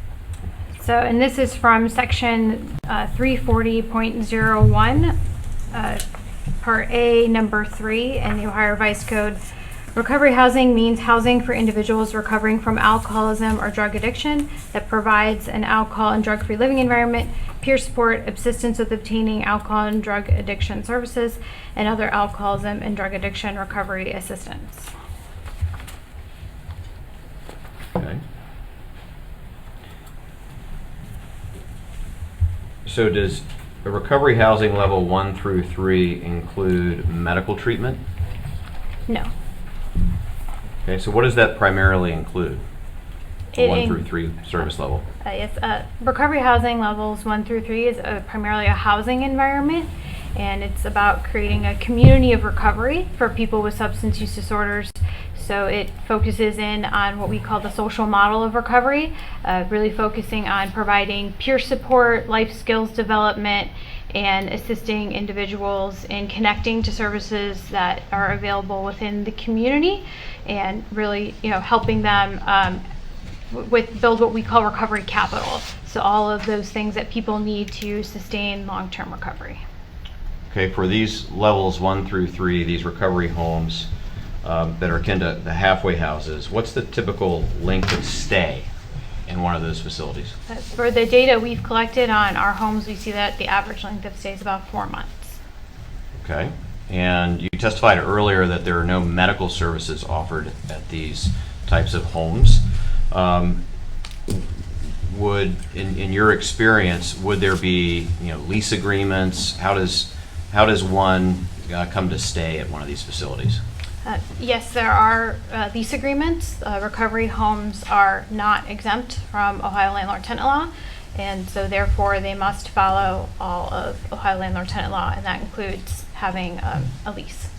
So, and this is from section 340.01, part A, number 3 in the Ohio Revised Code. Recovery housing means housing for individuals recovering from alcoholism or drug addiction that provides an alcohol and drug-free living environment, peer support, assistance with obtaining alcohol and drug addiction services, and other alcoholism and drug addiction recovery assistance. Okay. So does a recovery housing level 1 through 3 include medical treatment? No. Okay, so what does that primarily include? It 1 through 3 service level. Yes, recovery housing levels 1 through 3 is primarily a housing environment, and it's about creating a community of recovery for people with substance use disorders. So it focuses in on what we call the social model of recovery, really focusing on providing peer support, life skills development, and assisting individuals in connecting to services that are available within the community, and really, helping them with build what we call recovery capital. So all of those things that people need to sustain long-term recovery. Okay, for these levels 1 through 3, these recovery homes that are akin to the halfway houses, what's the typical length of stay in one of those facilities? For the data we've collected on our homes, we see that the average length of stay is about 4 months. Okay, and you testified earlier that there are no medical services offered at these types of homes. Would, in your experience, would there be lease agreements? How does one come to stay at one of these facilities? Yes, there are lease agreements. Recovery homes are not exempt from Ohio landlord-tenant law, and so therefore they must follow all of Ohio landlord-tenant law, and that includes having a lease.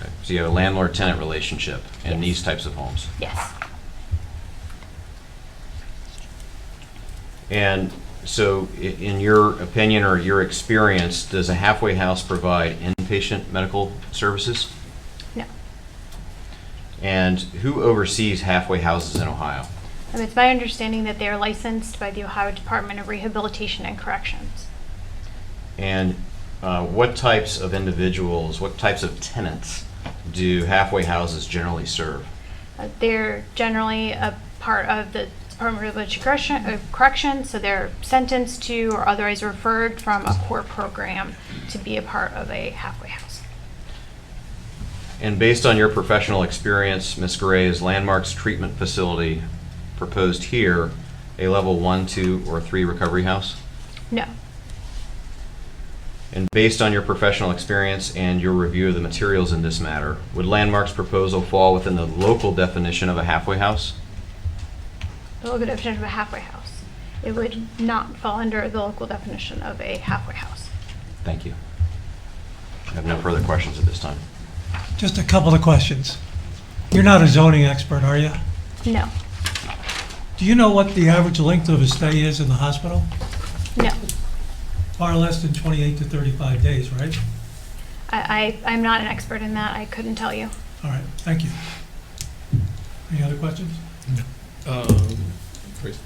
Okay. So you have a landlord-tenant relationship in these types of homes? Yes. And so in your opinion or your experience, does a halfway house provide inpatient medical services? No. And who oversees halfway houses in Ohio? It's my understanding that they are licensed by the Ohio Department of Rehabilitation and Corrections. And what types of individuals, what types of tenants do halfway houses generally serve? They're generally a part of the Department of Rehabilitation Corrections, so they're sentenced to or otherwise referred from a court program to be a part of a halfway house. And based on your professional experience, Ms. Gray, is Landmark's treatment facility proposed here a level 1, 2, or 3 recovery house? No. And based on your professional experience and your review of the materials in this matter, would Landmark's proposal fall within the local definition of a halfway house? The local definition of a halfway house. It would not fall under the local definition of a halfway house. Thank you. I have no further questions at this time. Just a couple of questions. You're not a zoning expert, are you? No. Do you know what the average length of a stay is in the hospital? No. Far less than 28 to 35 days, right? I'm not an expert in that. I couldn't tell you. All right, thank you. Any other questions? Chris?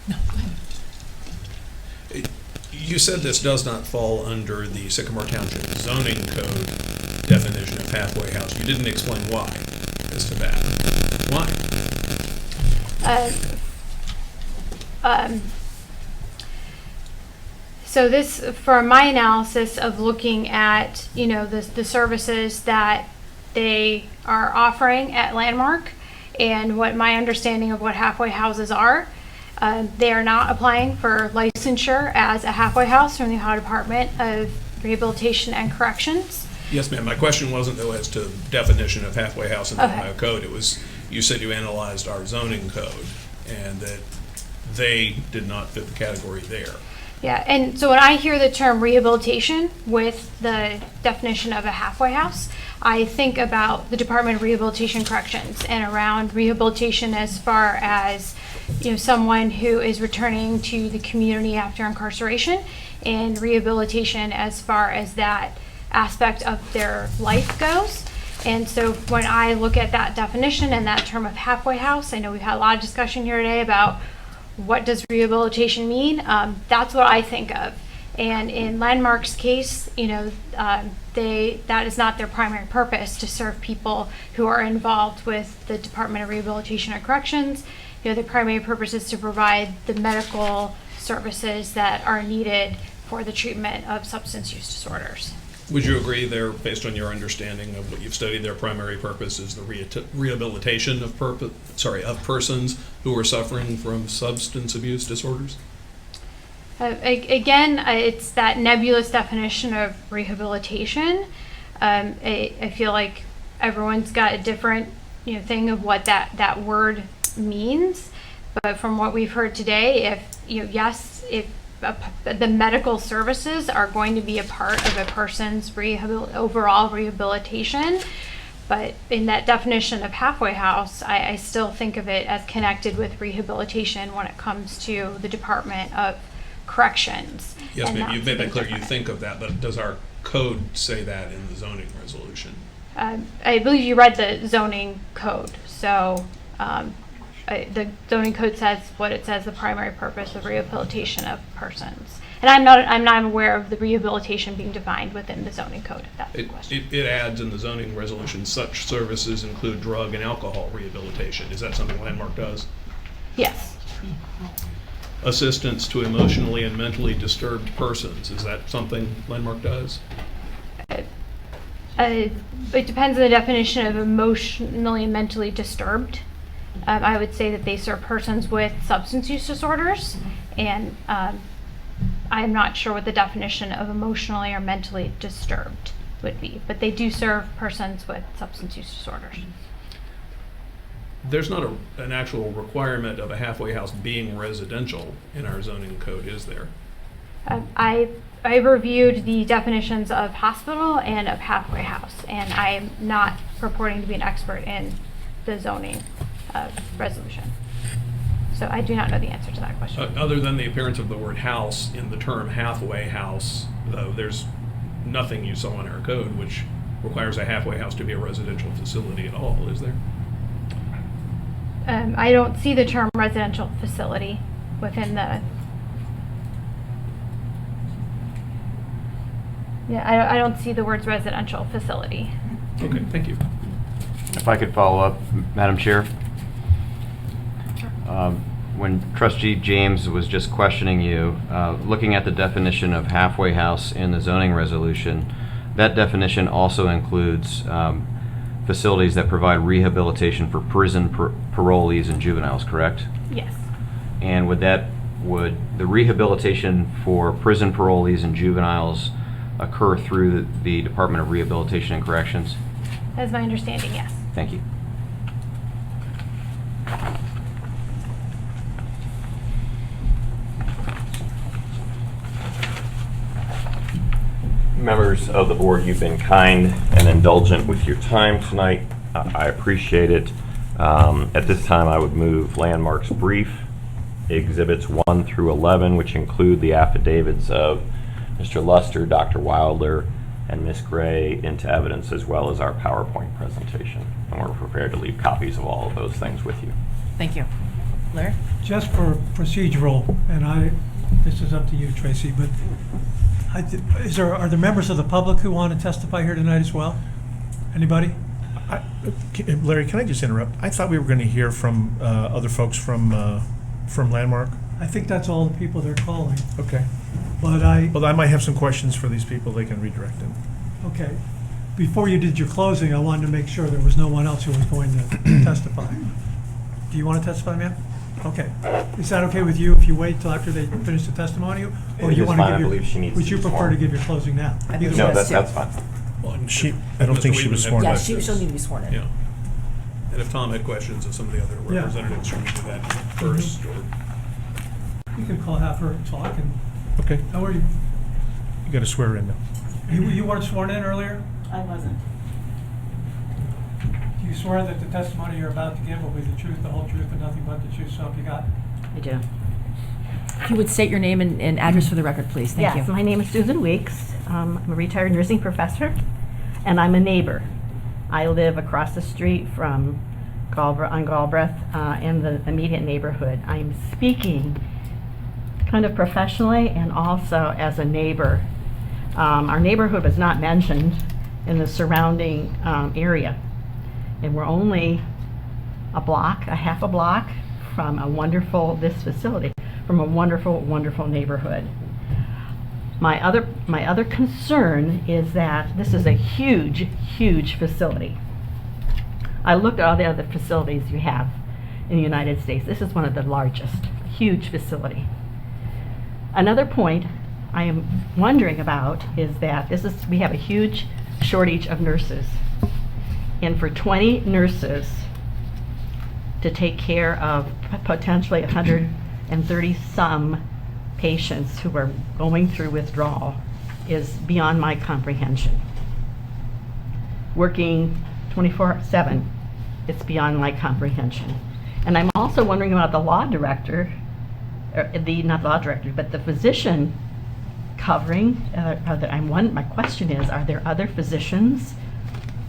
No, go ahead. You said this does not fall under the Sycamore Township zoning code definition of halfway house. You didn't explain why as to that. Why? So this, for my analysis of looking at, the services that they are offering at Landmark and what my understanding of what halfway houses are, they are not applying for licensure as a halfway house from the Ohio Department of Rehabilitation and Corrections. Yes, ma'am. My question wasn't, though, as to definition of halfway house in the Ohio code. It was, you said you analyzed our zoning code and that they did not fit the category there. Yeah, and so when I hear the term rehabilitation with the definition of a halfway house, I think about the Department of Rehabilitation Corrections and around rehabilitation as far as, someone who is returning to the community after incarceration, and rehabilitation as far as that aspect of their life goes. And so when I look at that definition and that term of halfway house, I know we've had a lot of discussion here today about what does rehabilitation mean? That's what I think of. And in Landmark's case, that is not their primary purpose to serve people who are involved with the Department of Rehabilitation and Corrections. The primary purpose is to provide the medical services that are needed for the treatment of substance use disorders. Would you agree there, based on your understanding of what you've studied, their primary purpose is the rehabilitation of persons who are suffering from substance abuse disorders? Again, it's that nebulous definition of rehabilitation. I feel like everyone's got a different, thing of what that word means. But from what we've heard today, if the medical services are going to be a part of a person's overall rehabilitation. But in that definition of halfway house, I still think of it as connected with rehabilitation when it comes to the Department of Corrections. Yes, And ma'am, you've made that that's clear, you different. think of that, but does our code say that in the zoning resolution? I believe you read the zoning code, so the zoning code says what it says, the primary purpose of rehabilitation of persons. And I'm not aware of the rehabilitation being defined within the zoning code, if that's the question. It adds in the zoning resolution, such services include drug and alcohol rehabilitation. Is that something Landmark does? Yes. Assistance to emotionally and mentally disturbed persons. Is that something Landmark does? It depends on the definition of emotionally and mentally disturbed. I would say that they serve persons with substance use disorders, and I'm not sure what the definition of emotionally or mentally disturbed would be, but they do serve persons with substance use disorders. There's not an actual requirement of a halfway house being residential in our zoning code, is there? I reviewed the definitions of hospital and of halfway house, and I am not purporting to be an expert in the zoning resolution. So I do not know the answer to that question. Other than the appearance of the word house in the term halfway house, there's nothing you saw in our code which requires a halfway house to be a residential facility at all, is there? I don't see the term residential facility within the. Yeah, I don't see the words residential facility. Okay, thank you. If I could follow up, Madam Chair. When Trustee James was just questioning you, looking at the definition of halfway house in the zoning resolution, that definition also includes facilities that provide rehabilitation for prison parolees and juveniles, correct? Yes. And would the rehabilitation for prison parolees and juveniles occur through the Department of Rehabilitation and Corrections? That's my understanding, yes. Thank you. Members of the board, you've been kind and indulgent with your time tonight. I appreciate it. At this time, I would move Landmark's brief, exhibits 1 through 11, which include the affidavits of Mr. Luster, Dr. Wilder, and Ms. Gray, into evidence, as well as our PowerPoint presentation. And we're prepared to leave copies of all of those things with you. Thank you. Larry? Just for procedural, and this is up to you, Tracy, but are there members of the public who want to testify here tonight as well? Anybody? Larry, can I just interrupt? I thought we were going to hear from other folks from Landmark. I think that's all the people they're calling. Okay. But Well, I might have some questions for these people. They can redirect them. okay. Before you did your closing, I wanted to make sure there was no one else who was going to testify. Do you want to testify, ma'am? Okay. Is that okay with you if you wait till after they finish the testimony? Or It you is want to fine. I give believe she needs would to you be prefer sworn. to give your closing now? I think Either she way. No, does too. that's fine. Well, and I don't Mr. think she was Weedman sworn had in. Yeah, she'll need to be sworn in. Yeah. And if Tom had questions of some of the other Yeah. representatives, should we do that first? Or You can have her talk and, Okay. how are you? You got to swear in now. You weren't sworn in earlier? I wasn't. Do you swear that the testimony you're about to give will be the truth, the whole truth, and nothing but the truth, so help you God? I do. If you would state your name and address for the record, please. Thank you. Yes, my name is Susan Weeks. I'm a retired nursing professor, and I'm a neighbor. I live across the street from Galbraith in the immediate neighborhood. I'm speaking kind of professionally and also as a neighbor. Our neighborhood was not mentioned in the surrounding area, and we're only a half a block from this facility, from a wonderful, wonderful neighborhood. My other concern is that this is a huge, huge facility. I looked at all the other facilities you have in the United States. This is one of the largest, huge facility. Another point I am wondering about is that we have a huge shortage of nurses. And for 20 nurses to take care of potentially 130 some patients who are going through withdrawal is beyond my comprehension. Working 24/7, it's beyond my comprehension. And I'm also wondering about the law director, not law director, but the physician covering. My question is, are there other physicians,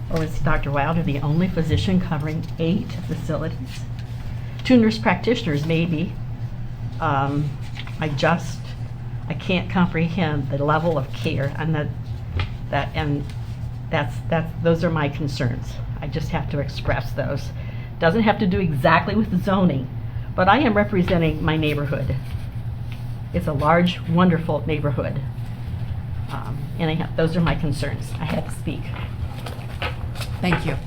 or is Dr. Wilder the only physician covering 8 facilities? 2 nurse practitioners, maybe. I can't comprehend the level of care, and those are my concerns. I just have to express those. Doesn't have to do exactly with the zoning, but I am representing my neighborhood. It's a large, wonderful neighborhood. Those are my concerns. I had to speak. Thank you.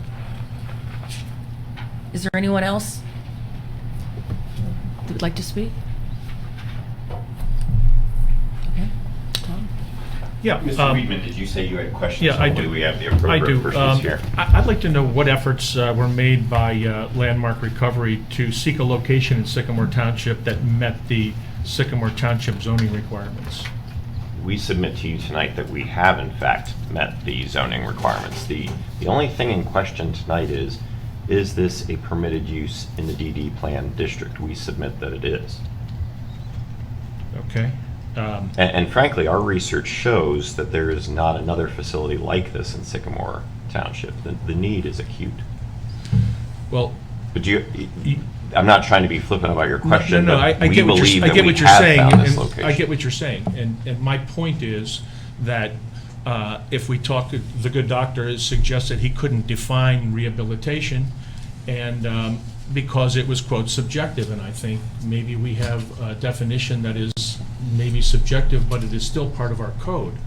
Is there anyone else that would like to speak? Okay, Tom? Yeah. Mr. Weedman, did you say you had questions? Yeah, I do. Hopefully we have the I appropriate do. persons here. I'd like to know what efforts were made by Landmark Recovery to seek a location in Sycamore Township that met the Sycamore Township zoning requirements. We submit to you tonight that we have in fact met the zoning requirements. The only thing in question tonight is this a permitted use in the DD plan district? We submit that it is. Okay. And frankly, our research shows that there is not another facility like this in Sycamore Township. The need is acute. Well, but I'm not trying to be flippant about your question. No, I get what you're saying. I get what you're saying, and my point is that if we talk, the good doctor has suggested he couldn't define rehabilitation, and because it was quote subjective, and I think maybe we have a definition that is maybe subjective, but it is still part of our code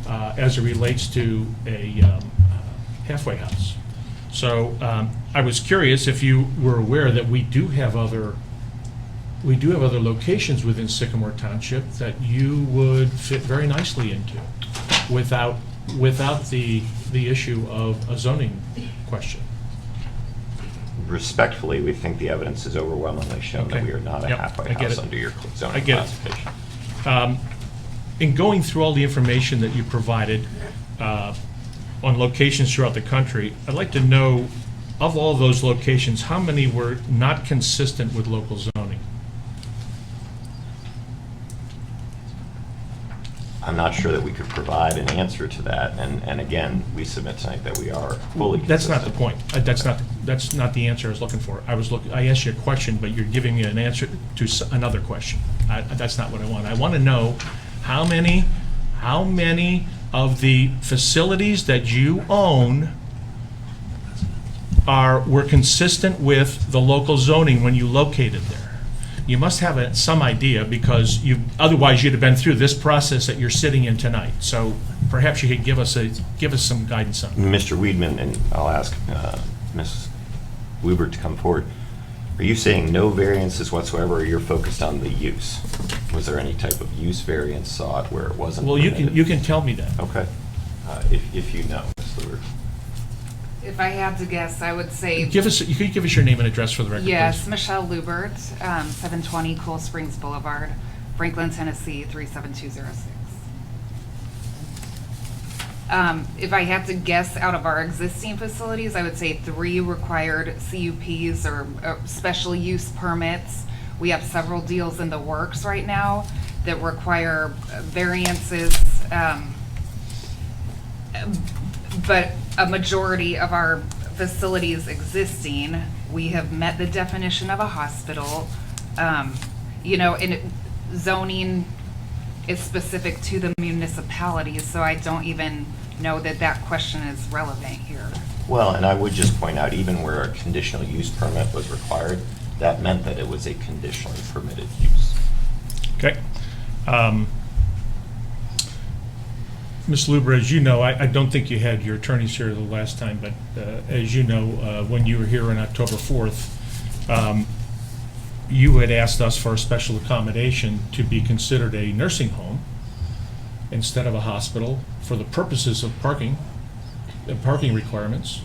as it relates to a halfway house. So I was curious if you were aware that we do have other locations within Sycamore Township that you would fit very nicely into without the issue of a zoning question. Respectfully, we think the evidence has overwhelmingly shown that we are not a halfway house under your zoning classification. In going through all the information that you provided on locations throughout the country, I'd like to know, of all those locations, how many were not consistent with local zoning? I'm not sure that we could provide an answer to that, and again, we submit tonight that we are fully consistent. That's not the point. That's not the answer I was looking for. I asked you a question, but you're giving me an answer to another question. That's not what I want. I want to know how many of the facilities that you own were consistent with the local zoning when you located there. You must have some idea, because otherwise you'd have been through this process that you're sitting in tonight. So perhaps you could give us some guidance on that. Mr. Weedman, and I'll ask Ms. Weber to come forward. Are you saying no variances whatsoever, or you're focused on the use? Was there any type of use variance sought where it wasn't? Well, permitted? you can tell me that. Okay. If you know, Ms. Weber. If I had to guess, I would say... You could give us your name and address for the record, Yes, please. Michelle Lubert, 720 Cool Springs Boulevard, Franklin, Tennessee, 37206. If I had to guess out of our existing facilities, I would say 3 required CUPs or special use permits. We have several deals in the works right now that require variances, but a majority of our facilities existing, we have met the definition of a hospital. And zoning is specific to the municipalities, so I don't even know that question is relevant here. Well, and I would just point out, even where a conditional use permit was required, that meant that it was a conditionally permitted use. Okay. Ms. Luber, as you know, I don't think you had your attorneys here the last time, but as you know, when you were here on October 4th, you had asked us for a special accommodation to be considered a nursing home instead of a hospital for the purposes of parking requirements.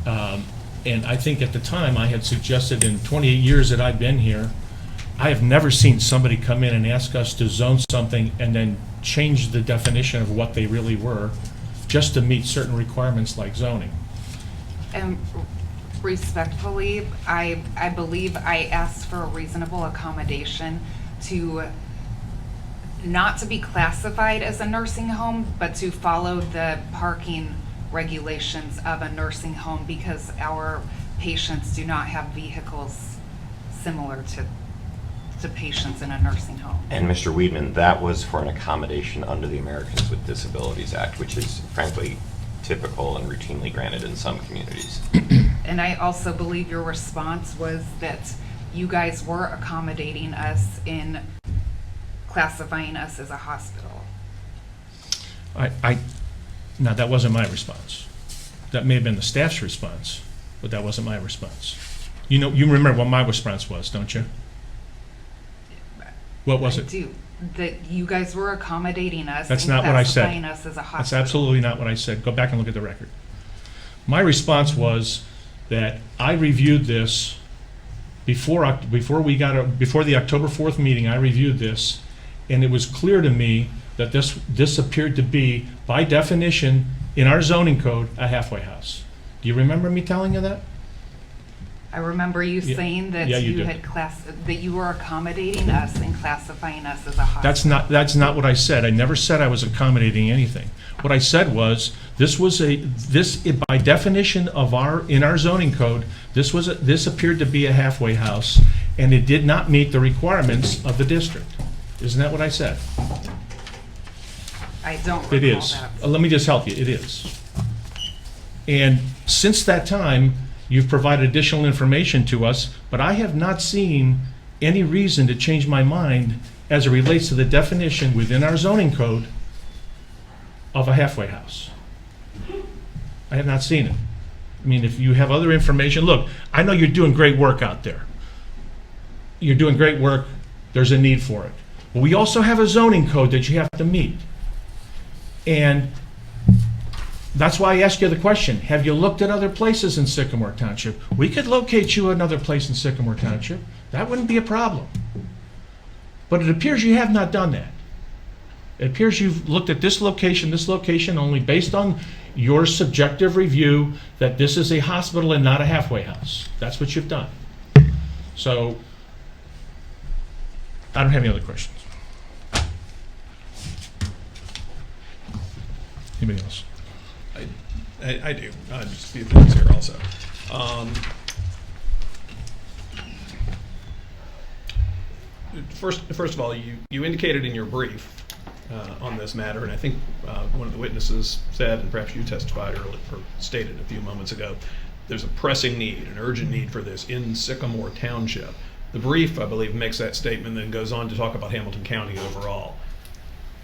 And I think at the time I had suggested, in 28 years that I've been here, I have never seen somebody come in and ask us to zone something and then change the definition of what they really were just to meet certain requirements like zoning. And respectfully, I believe I asked for a reasonable accommodation to not to be classified as a nursing home, but to follow the parking regulations of a nursing home because our patients do not have vehicles similar to patients in a nursing home. And Mr. Weedman, that was for an accommodation under the Americans with Disabilities Act, which is frankly typical and routinely granted in some communities. And I also believe your response was that you guys were accommodating us in classifying us as a hospital. Now, that wasn't my response. That may have been the staff's response, but that wasn't my response. You remember what my response was, don't you? What was it? I do. That you guys were accommodating us That's and not what I said. classifying us as a hospital. That's absolutely not what I said. Go back and look at the record. My response was that I reviewed this before the October 4th meeting. I reviewed this, and it was clear to me that this appeared to be, by definition, in our zoning code, a halfway house. Do you remember me telling you that? I remember you saying that yeah, you you did. that you were accommodating us and classifying us as a hospital. That's not what I said. I never said I was accommodating anything. What I said was this by definition in our zoning code, this appeared to be a halfway house, and it did not meet the requirements of the district. Isn't that what I said? I don't recall It is. that. Let me just help you. It is. And since that time, you've provided additional information to us, but I have not seen any reason to change my mind as it relates to the definition within our zoning code of a halfway house. I have not seen it. I mean, if you have other information, look, I know you're doing great work out there. You're doing great work. There's a need for it. But we also have a zoning code that you have to meet. And that's why I asked you the question, have you looked at other places in Sycamore Township? We could locate you another place in Sycamore Township. That wouldn't be a problem. But it appears you have not done that. It appears you've looked at this location only based on your subjective review that this is a hospital and not a halfway house. That's what you've done. So, I don't have any other questions. Anybody else? I do. Just a few things here also. First of all, you indicated in your brief on this matter, and I think one of the witnesses said, and perhaps you testified earlier or stated a few moments ago, there's a pressing need, an urgent need for this in Sycamore Township. The brief, I believe, makes that statement, then goes on to talk about Hamilton County overall.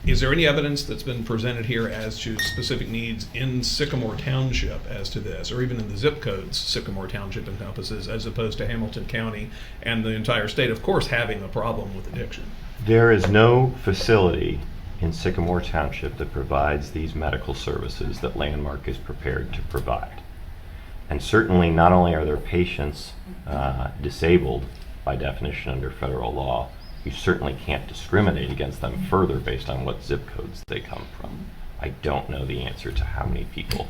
Is there any evidence that's been presented here as to specific needs in Sycamore Township as to this, or even in the zip codes Sycamore Township encompasses, as opposed to Hamilton County and the entire state, of course, having a problem with addiction? There is no facility in Sycamore Township that provides these medical services that Landmark is prepared to provide. And certainly not only are there patients disabled by definition under federal law, you certainly can't discriminate against them further based on what zip codes they come from. I don't know the answer to how many people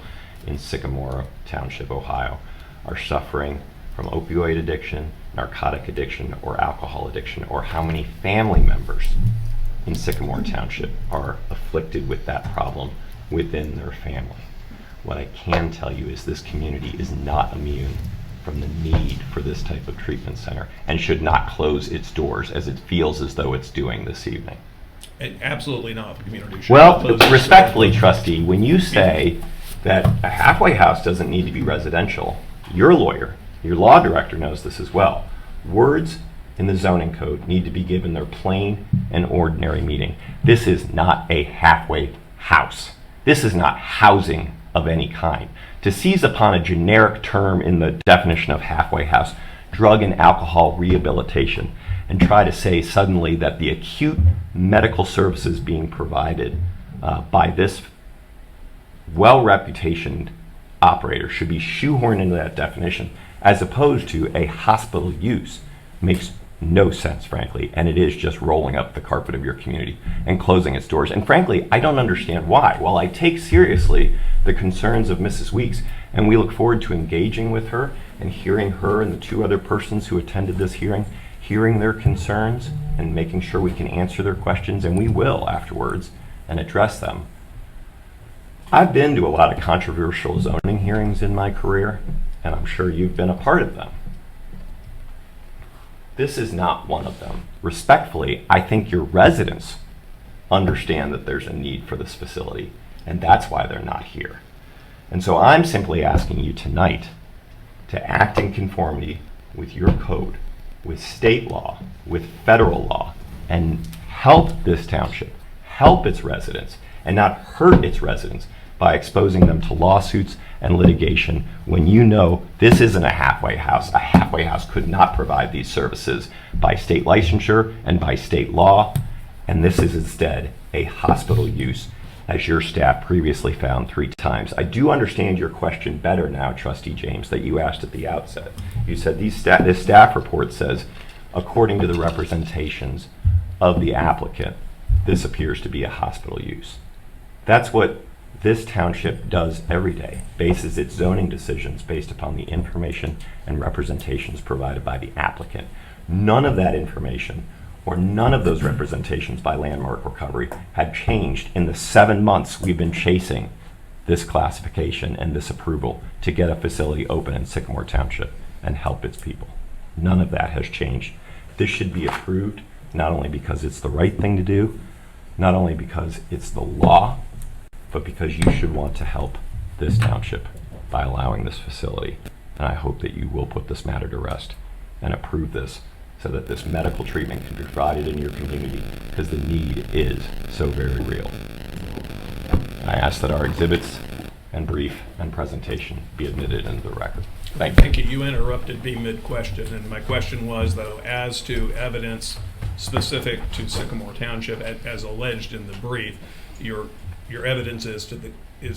in Sycamore Township, Ohio, are suffering from opioid addiction, narcotic addiction, or alcohol addiction, or how many family members in Sycamore Township are afflicted with that problem within their family. What I can tell you is this community is not immune from the need for this type of treatment center and should not close its doors as it feels as though it's doing this evening. And absolutely not. The community should Well, not close respectfully, Trustee, when you say that a halfway house doesn't need to be residential, your lawyer, your law director knows this as well. Words in the zoning code need to be given their plain and ordinary meaning. This is not a halfway house. This is not housing of any kind. To seize upon a generic term in the definition of halfway house, drug and alcohol rehabilitation, and try to say suddenly that the acute medical services being provided by this well-reputationed operator should be shoehorned into that definition, as opposed to a hospital use, makes no sense, frankly, and it is just rolling up the carpet of your community and closing its doors. And frankly, I don't understand why. While I take seriously the concerns of Mrs. Weeks, and we look forward to engaging with her and hearing her and the two other persons who attended this hearing, hearing their concerns and making sure we can answer their questions, and we will afterwards, and address them. I've been to a lot of controversial zoning hearings in my career, and I'm sure you've been a part of them. This is not one of them. Respectfully, I think your residents understand that there's a need for this facility, and that's why they're not here. And so I'm simply asking you tonight to act in conformity with your code, with state law, with federal law, and help this township, help its residents, and not hurt its residents by exposing them to lawsuits and litigation when you know this isn't a halfway house. A halfway house could not provide these services by state licensure and by state law, and this is instead a hospital use, as your staff previously found 3 times. I do understand your question better now, Trustee James, that you asked at the outset. You said this staff report says, according to the representations of the applicant, this appears to be a hospital use. That's what this township does every day, bases its zoning decisions based upon the information and representations provided by the applicant. None of that information or none of those representations by Landmark Recovery had changed in the 7 months we've been chasing this classification and this approval to get a facility open in Sycamore Township and help its people. None of that has changed. This should be approved, not only because it's the right thing to do, not only because it's the law, but because you should want to help this township by allowing this facility. And I hope that you will put this matter to rest and approve this so that this medical treatment can be provided in your community, because the need is so very real. I ask that our exhibits and brief and presentation be admitted into the record. Thank you. Thank you. You interrupted me mid-question, and my question was, though, as to evidence specific to Sycamore Township, as alleged in the brief, your evidence is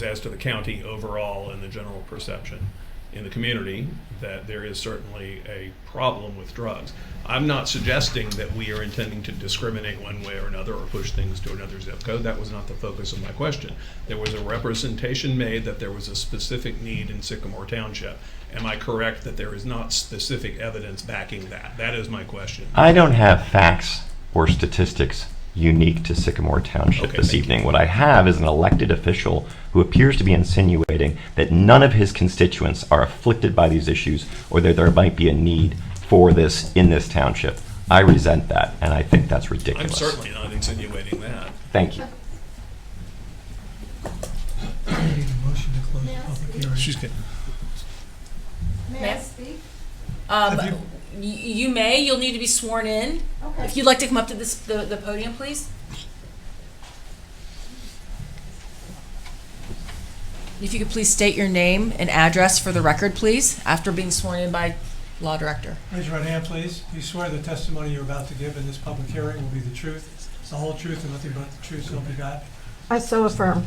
as to the county overall and the general perception in the community that there is certainly a problem with drugs. I'm not suggesting that we are intending to discriminate one way or another or push things to another zip code. That was not the focus of my question. There was a representation made that there was a specific need in Sycamore Township. Am I correct that there is not specific evidence backing that? That is my question. I don't have facts or statistics unique to Sycamore Township this evening. What I have is an elected official who appears to be insinuating that none of his constituents are afflicted by these issues or that there might be a need for this in this township. I resent that, and I think that's ridiculous. I'm certainly not insinuating that. Thank you. I need a motion to close the public hearing. She's getting. May I speak? You may. You'll need to be sworn in. Okay. If you'd like to come up to the podium, please. If you could please state your name and address for the record, please, after being sworn in by Law Director. Raise your right hand, please. You swear the testimony you're about to give in this public hearing will be the truth, the whole truth, and nothing but the truth, so help you God? I so affirm.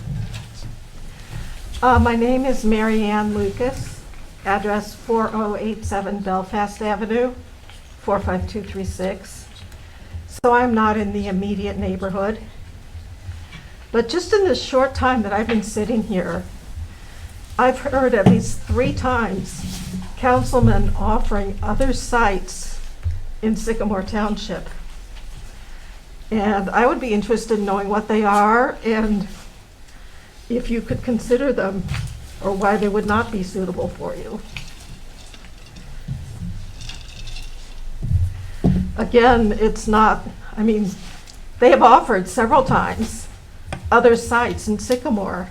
My name is Mary Ann Lucas, address 4087 Belfast Avenue, 45236. So I'm not in the immediate neighborhood. But just in the short time that I've been sitting here, I've heard at least 3 times councilmen offering other sites in Sycamore Township. And I would be interested in knowing what they are and if you could consider them or why they would not be suitable for you. Again, it's not, I mean, they have offered several times other sites in Sycamore.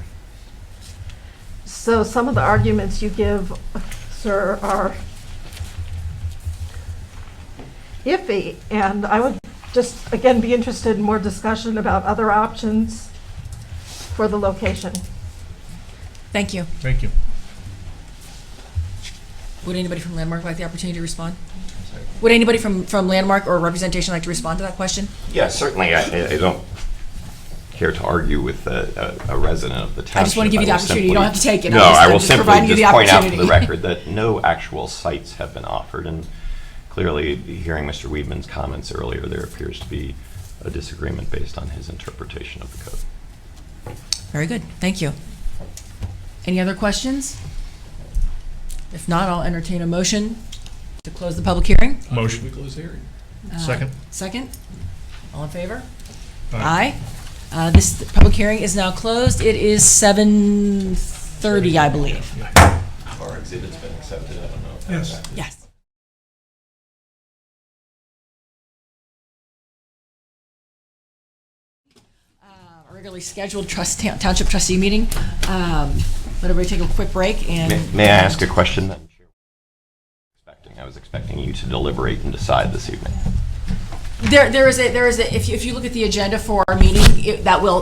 So some of the arguments you give, sir, are iffy, and I would just, again, be interested in more discussion about other options for the location. Thank you. Thank you. Would anybody from Landmark like the opportunity to respond? Would anybody from Landmark or representation like to respond to that question? Yeah, certainly. I don't care to argue with a resident of the township. I just want to give you the opportunity. You don't have to take it. No, I will simply provide you just the point out for the opportunity. record that no actual sites have been offered, and clearly, hearing Mr. Weedman's comments earlier, there appears to be a disagreement based on his interpretation of the code. Very good, thank you. Any other questions? If not, I'll entertain a motion to close the public hearing. Motion. We close the hearing. Second. Second? All in favor? Aye. This public hearing is now closed. It is 7:30, I believe. Our exhibit's been accepted, I don't know. Yes. Yes. A regularly scheduled township trustee meeting. Let everybody take a quick break and. May I ask a question then? I was expecting you to deliberate and decide this evening. There is a, if you look at the agenda for our meeting,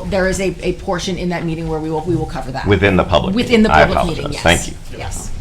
there is a portion in that meeting where we will cover that. Within the public meeting? Within the I public meeting, apologize. yes. Thank you. Yes.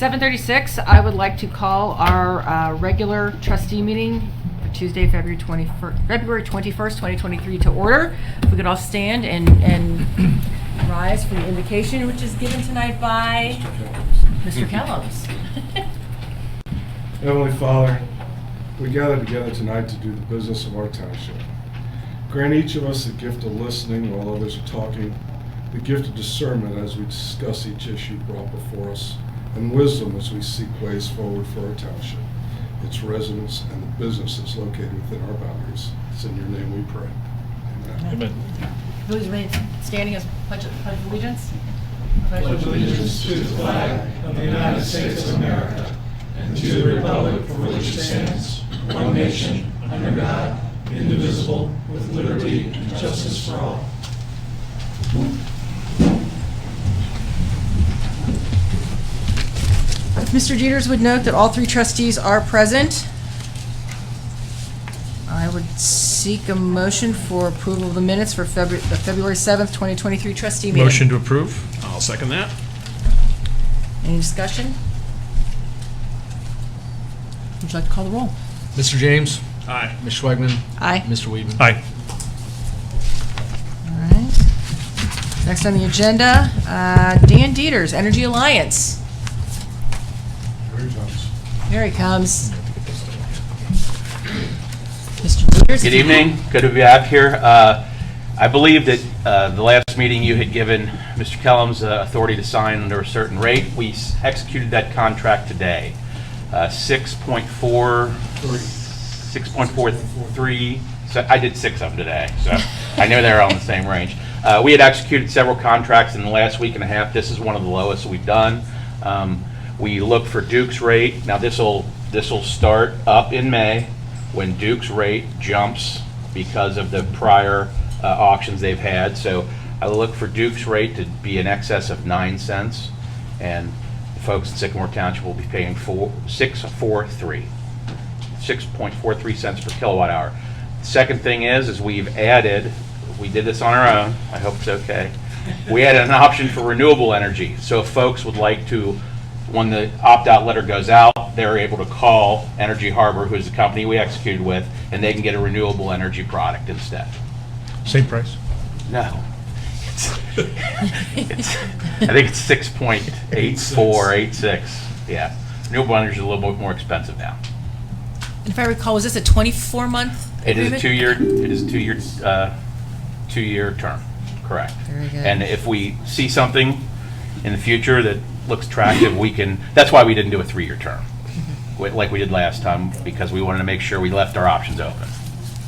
7:36, I would like to call our regular trustee meeting for Tuesday, February 21st, 2023 to order. If we could all stand and rise for the invocation, which is given tonight by Mr. Kellums. Heavenly Father, we gather together tonight to do the business of our township. Grant each of us the gift of listening while others are talking, the gift of discernment as we discuss each issue brought before us, and wisdom as we seek ways forward for our township, its residents, and the businesses located within our boundaries. It's in your name we pray. Amen. Amen. Please remain standing as pledge of allegiance. Pledge allegiance to the flag of the United States of America and to the republic for which it stands, one nation, under God, indivisible, with liberty and justice for all. If Mr. Jeters would note that all three trustees are present, I would seek a motion for approval of the minutes for the February 7th, 2023 trustee meeting. Motion to approve? I'll second that. Any discussion? Would you like to call the roll? Mr. James? Aye. Ms. Schwegman? Aye. Mr. Weedman? Aye. All right. Next on the agenda, Dan Dieters, Energy Alliance. Here he comes. Mr. Dieters. Good evening. Good to be back here. I believe that the last meeting you had given Mr. Kellums authority to sign under a certain rate. We executed that contract today. 6.43. So I did 6 of them today, so I knew they were all in the same range. We had executed several contracts in the last week and a half. This is one of the lowest we've done. We look for Duke's rate. Now this will start up in May when Duke's rate jumps because of the prior auctions they've had. So I look for Duke's rate to be in excess of 9 cents, and the folks in Sycamore Township will be paying 6.43 cents per kilowatt hour. The second thing is we did this on our own. I hope it's okay. We added an option for renewable energy. So if folks would like to, when the opt-out letter goes out, they're able to call Energy Harbor, who's the company we executed with, and they can get a renewable energy product instead. Same price? No. I think it's 6.86. Yeah. Renewable energy is a little bit more expensive now. And if I recall, was this a 24-month It is agreement? a two-year term, correct. Very good. And if we see something in the future that looks attractive, we can, that's why we didn't do a 3-year term, like we did last time, because we wanted to make sure we left our options open.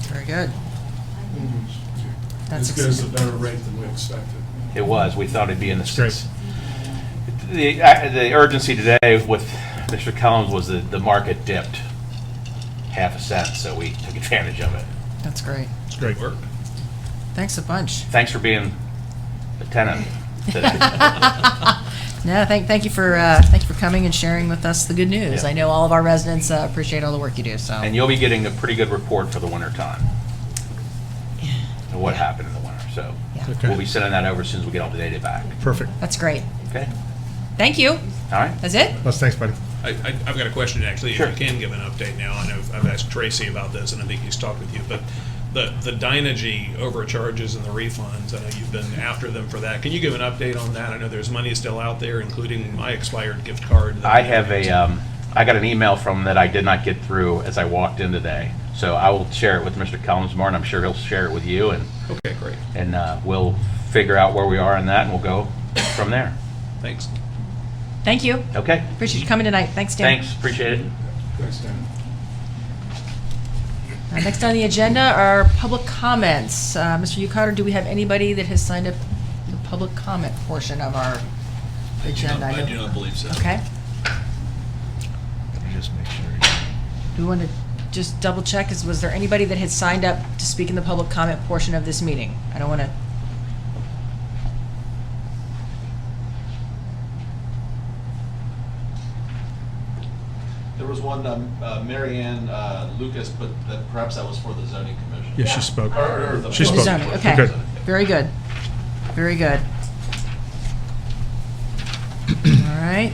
Very good. This gives a better rate than we expected. It was, we thought it'd be in the Great. six. The urgency today with Mr. Kellums was that the market dipped half a cent, so we took advantage of it. That's great. It's great work. Thanks a bunch. Thanks for being attentive today. No, thank you for coming and sharing with us the good news. Yeah. I know all of our residents appreciate all the work you do. So. And you'll be getting a pretty good report for the winter time. And what happened in the winter. So Okay. we'll be sending that over as soon as we get all the data back. Perfect. That's great. Okay? Thank you. All right. That's it? Thanks, buddy. I've got a question, actually, Sure. if you can give an update now. I know I've asked Tracy about this, and I think he's talked with you, but the Dynegy overcharges and the refunds, I know you've been after them for that. Can you give an update on that? I know there's money still out there, including my expired gift card. I have I got an email from them that I did not get through as I walked in today. So I will share it with Mr. Kellums more, and I'm sure he'll share it with you, and Okay, great. and we'll figure out where we are in that, and we'll go from there. Thanks. Thank you. Okay. Appreciate you coming tonight. Thanks, Dan. Thanks. Appreciate it. Thanks, Dan. Next on the agenda are public comments. Mr. Ucotter, do we have anybody that has signed up the public comment portion of our agenda? I do not believe so. Okay. Let me just make sure. Do we want to just double check? Was there anybody that had signed up to speak in the public comment portion of this meeting? I don't want to. There was one, Mary Ann Lucas, but perhaps that was for the zoning commission. Yeah, she spoke. She The spoke. zoning, okay. Good. Very good. Very good. All right.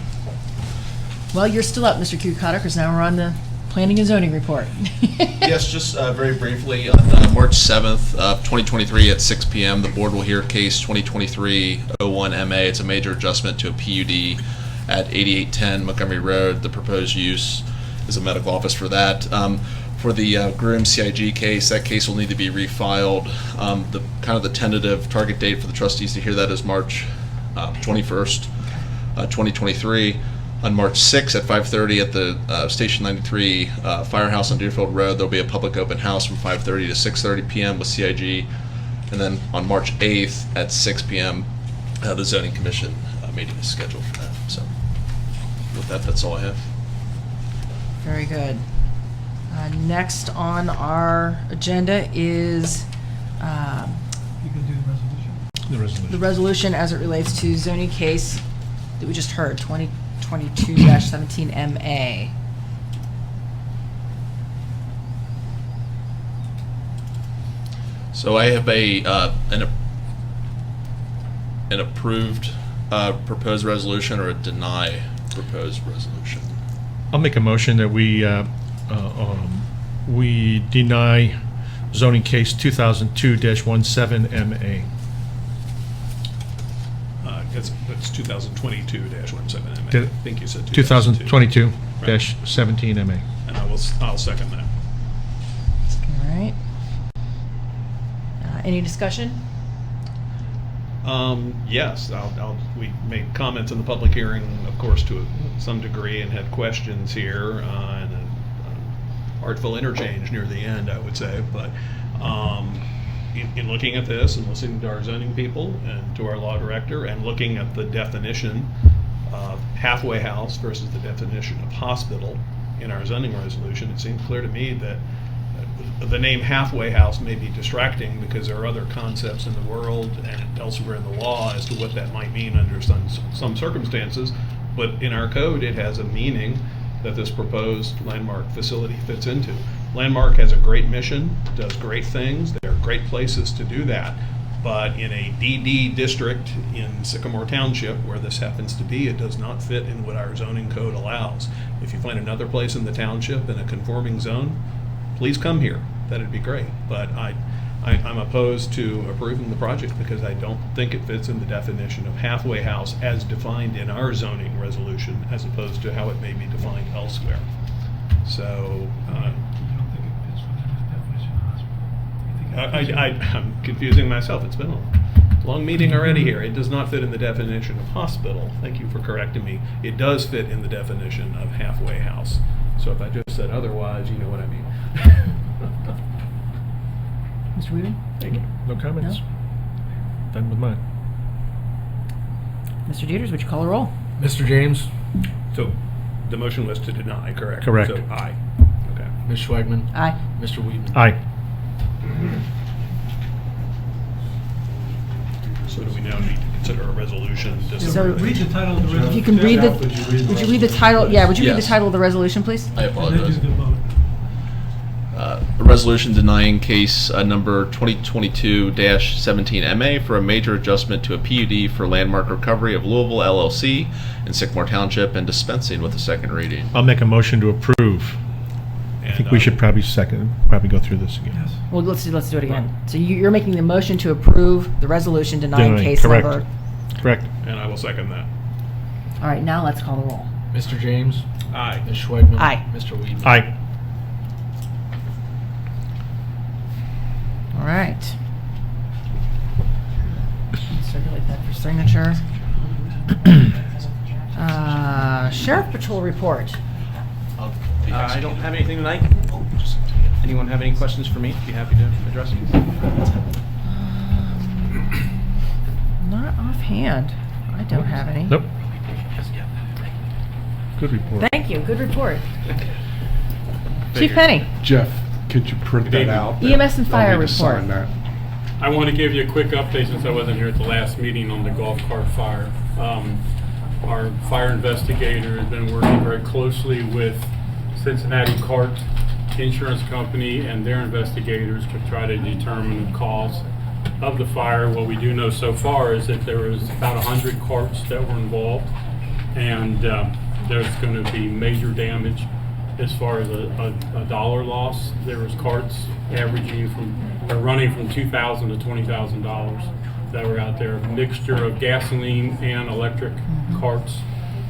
Well, you're still up, Mr. Cucata, because now we're on the planning and zoning report. Yes, just very briefly, on March 7th, 2023 at 6 p.m., the board will hear case 2023-01MA. It's a major adjustment to a PUD at 8810 Montgomery Road. The proposed use is a medical office for that. For the Groom CIG case, that case will need to be refiled. The tentative target date for the trustees to hear that is March 21st, 2023. On March 6th at 5:30 at the Station 93 Firehouse on Deerfield Road, there'll be a public open house from 5:30 to 6:30 p.m. with CIG. And then on March 8th at 6 p.m., the Zoning Commission meeting is scheduled for that. So with that, that's all I have. Very good. Next on our agenda is You can do the resolution. the resolution as it relates to zoning case that we just heard, 2022-17MA. So I have an approved proposed resolution or a deny proposed resolution. I'll make a motion that we deny zoning case 2002-17MA. It's 2022-17MA. Did- I think you said 2002. 2022-17MA. And I'll second that. All right. Any discussion? Yes, we made comments in the public hearing, of course, to some degree, and had questions here, and an artful interchange near the end, I would say. But in looking at this and listening to our zoning people and to our law director and looking at the definition of halfway house versus the definition of hospital in our zoning resolution, it seemed clear to me that the name halfway house may be distracting because there are other concepts in the world and elsewhere in the law as to what that might mean under some circumstances. But in our code, it has a meaning that this proposed landmark facility fits into. Landmark has a great mission, does great things. There are great places to do that. But in a DD district in Sycamore Township, where this happens to be, it does not fit in what our zoning code allows. If you find another place in the township in a conforming zone, please come here. That'd be great. But I'm opposed to approving the project because I don't think it fits in the definition of halfway house as defined in our zoning resolution, as opposed to how it may be defined elsewhere. So I'm confusing myself. It's been a long meeting already here. It does not fit in the definition of hospital. Thank you for correcting me. It does fit in the definition of halfway house. So if I just said otherwise, you know what I mean. Mr. Weedman? Thank you. No comments? No? Done with mine. Mr. Dieters, would you call a roll? Mr. James? So the motion was to deny, correct? Correct. So aye. Okay. Ms. Schwagman? Aye. Mr. Weedman? Aye. So do we now need to consider a resolution? So- Read the title of the resolution. If you can read the, Jeff, would you read the would you read the title, yeah, would you read the Yes. title of the resolution, please? I And then apologize. do the vote. A resolution denying case number 2022-17MA for a major adjustment to a PUD for landmark recovery of Louisville LLC in Sycamore Township and dispensing with the second reading. I'll make a motion to approve. I think we should probably go through this again. Yes. Well, let's do it again. So you're making the motion to approve the resolution denying case Correct. number. Correct. And I will second that. All right, now let's call the roll. Mr. James? Aye. Ms. Schwagman? Aye. Mr. Weedman? Aye. All right. Circulate that for signature. Sheriff Patrol report. I don't have anything tonight. Anyone have any questions for me? Be happy to address them. Not offhand. I don't have any. Nope. Good report. Thank you. Good report. Chief Penny. Jeff, could you print that out? EMS and fire I'll need to report. sign that. I want to give you a quick update since I wasn't here at the last meeting on the golf cart fire. Our fire investigator has been working very closely with Cincinnati Cart Insurance Company and their investigators to try to determine the cause of the fire. What we do know so far is that there was about 100 carts that were involved, and there's going to be major damage as far as a dollar loss. There was carts averaging running from $2,000 to $20,000 that were out there, a mixture of gasoline and electric carts.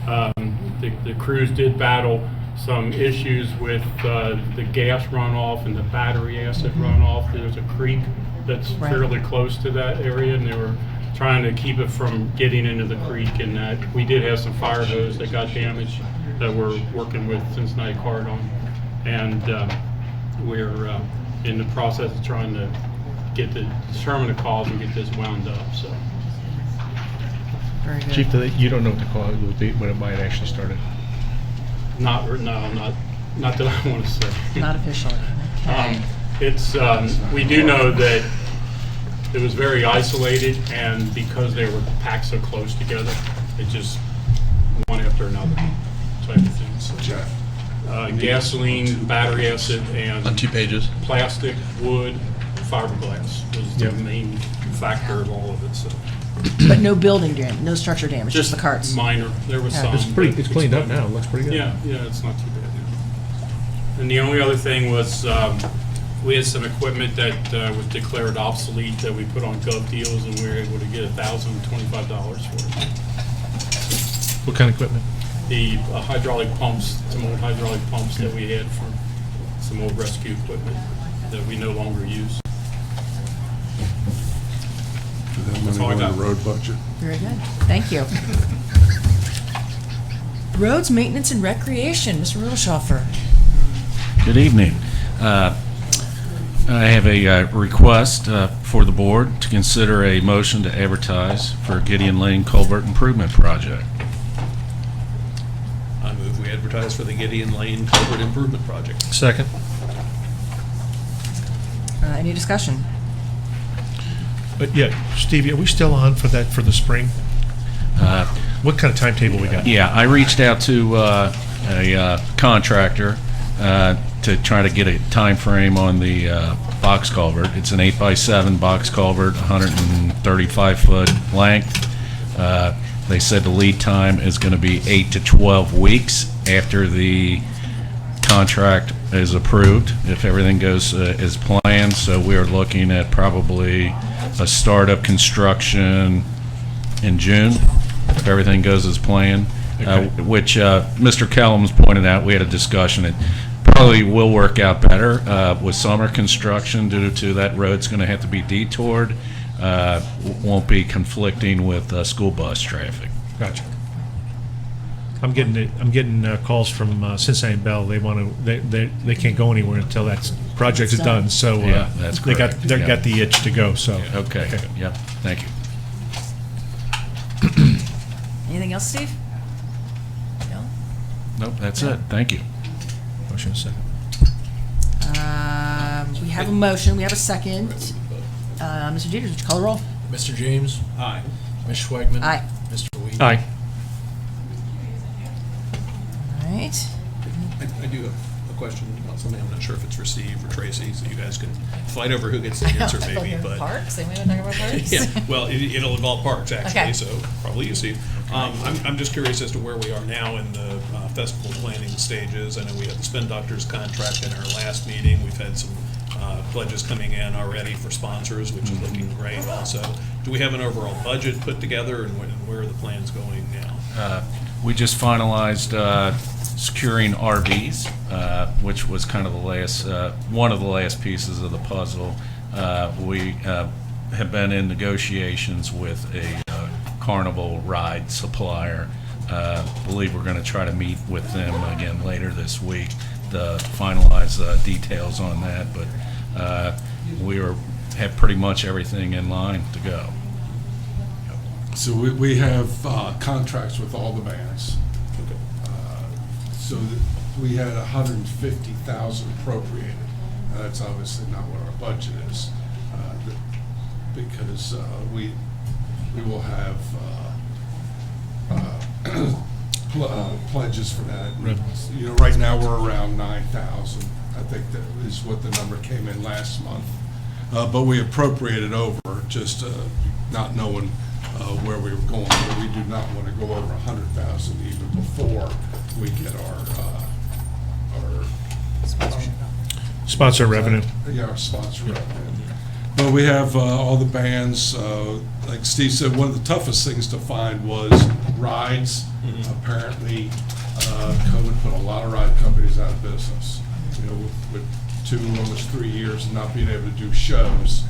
The crews did battle some issues with the gas runoff and the battery acid runoff. There's a creek that's fairly close to that area, and they were trying to keep it from getting into the creek. And that we did have some fire hose that got damaged that we're working with Cincinnati Card on, and we're in the process of trying to determine the cause and get this wound up. So, Very good. Chief, you don't know what the cause, when it might actually started? not that I want to say. Not officially. Okay. It's we do know that it was very isolated, and because they were packed so close together, it just one after another type of thing. So, gasoline, battery acid, and On 2 pages. plastic, wood, fiberglass was the main factor of all of it. So But no building damage, no structure damage, just the carts. minor. There was Yeah. some. It's cleaned up now, it looks pretty good. Yeah, it's not too bad now. And the only other thing was, we had some equipment that was declared obsolete that we put on gov deals, and we were able to get $1,025 for it. What kind of equipment? The hydraulic pumps, some old hydraulic pumps that we had from some old rescue equipment that we no longer use. That's all I got. Road budget. Very good. Thank you. Roads, maintenance, and recreation, Mr. Rudolphschaffer. Good evening. I have a request for the board to consider a motion to advertise for Gideon Lane Culvert Improvement Project. I move we advertise for the Gideon Lane Culvert Improvement Project. Second. Any discussion? But yeah, Stevie, are we still on for that, for the spring? What kind of timetable we got? Yeah, I reached out to a contractor to try to get a time frame on the box culvert. It's an 8x7 box culvert, 135-foot length. They said the lead time is going to be 8 to 12 weeks after the contract is approved, if everything goes as planned. So we're looking at probably a start of construction in June, if everything goes as planned. Okay. Which Mr. Kellums pointed out, we had a discussion. It probably will work out better with summer construction due to that road's going to have to be detoured. Won't be conflicting with school bus traffic. Gotcha. I'm getting calls from Cincinnati Bell. They want to. They can't go anywhere until that project is done. So Yeah, that's they got correct. they Yeah. got the itch to go. So Okay. Yep. Thank you. Anything else, Steve? No? Nope. That's it. Thank you. Motion second. We have a motion, we have a second. Mr. Jeters, would you call the roll? Mr. James? Aye. Ms. Schwagman? Aye. Mr. Weed? Aye. All right. I do have a question about something. I'm not sure if it's for Steve or Tracy, so you guys can fight over who gets the answer maybe. But Parks, they might talk about parks? yeah, well, it'll involve parks actually, Okay. so probably you, Steve. I'm just curious as to where we are now in the festival planning stages. I know we had the Spin Doctors contract in our last meeting. We've had some pledges coming in already for sponsors, which is looking great also. Do we have an overall budget put together, and where are the plans going now? We just finalized securing RVs, which was kind of the last, one of the last pieces of the puzzle. We have been in negotiations with a carnival ride supplier. Believe we're going to try to meet with them again later this week to finalize details on that. But we have pretty much everything in line to go. So we have contracts with all the bands. So we had 150,000 appropriated. That's obviously not what our budget is, because we will have pledges for that. You know, right now we're around 9,000. I think that is what the number came in last month. But we appropriated over, just not knowing where we were going. But we do not want to go over 100,000 even before we get our Sponsor revenue. Yeah, our sponsor revenue. But we have all the bands, like Steve said, one of the toughest things to find was rides. Apparently, COVID put a lot of ride companies out of business. You know, with 2, almost 3 years of not being able to do shows.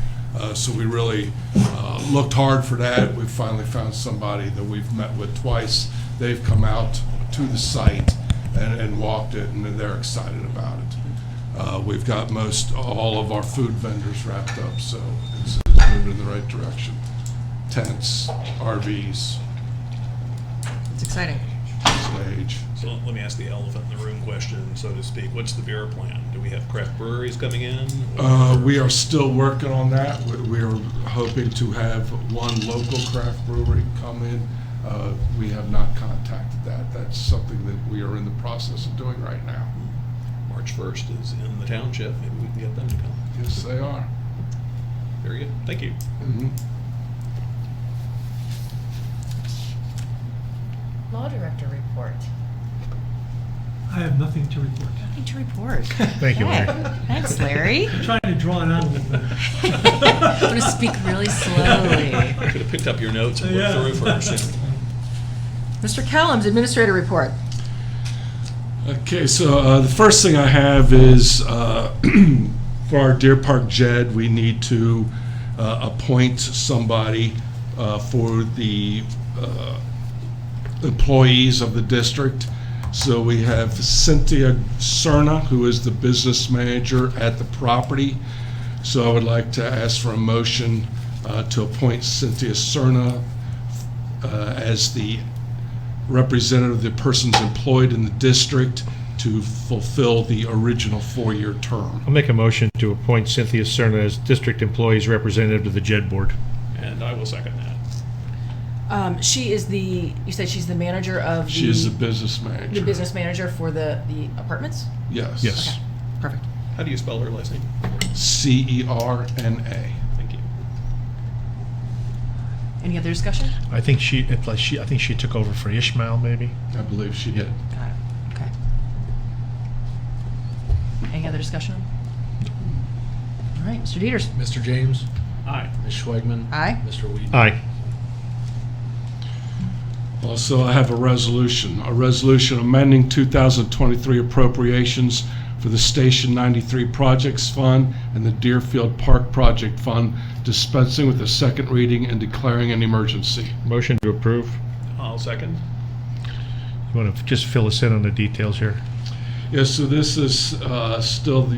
So we really looked hard for that. We finally found somebody that we've met with twice. They've come out to the site and walked it, and they're excited about it. We've got all of our food vendors wrapped up, so it's moving in the right direction. Tents, RVs, It's exciting. stage. So let me ask the elephant in the room question, so to speak. What's the beer plan? Do we have craft breweries coming in? We are still working on that. We are hoping to have one local craft brewery come in. We have not contacted that. That's something that we are in the process of doing right now. March 1st is in the township. Maybe we can get them to come. Yes, they are. Very good. Thank you. Law director report. I have nothing to report. Nothing to report. Thank you, Larry. Okay. Thanks, Larry. I'm trying to draw it out a little bit. I'm going to speak really slowly. I should have picked up your notes and worked through first. Mr. Kellum's administrator report. Okay, so the first thing I have is for our Deer Park JED, we need to appoint somebody for the employees of the district. So we have Cynthia Cerna, who is the business manager at the property. So I would like to ask for a motion to appoint Cynthia Cerna as the representative of the persons employed in the district to fulfill the original 4-year term. I'll make a motion to appoint Cynthia Cerna as district employees representative to the JED board. And I will second that. She is you said she's the manager of She is the business manager. The business manager for the apartments? Yes. Yes. Okay, perfect. How do you spell her last name? Cerna. Thank you. Any other discussion? I think she took over for Ishmael, maybe. I believe she did. Got it. Okay. Any other discussion? All right, Mr. Dieters. Mr. James? Aye. Ms. Schwegman? Aye. Mr. Weedman? Aye. Also, I have a resolution amending 2023 appropriations for the Station 93 Projects Fund and the Deerfield Park Project Fund, dispensing with the second reading and declaring an emergency. Motion to approve. I'll second. You want to just fill us in on the details here? Yes, so this is still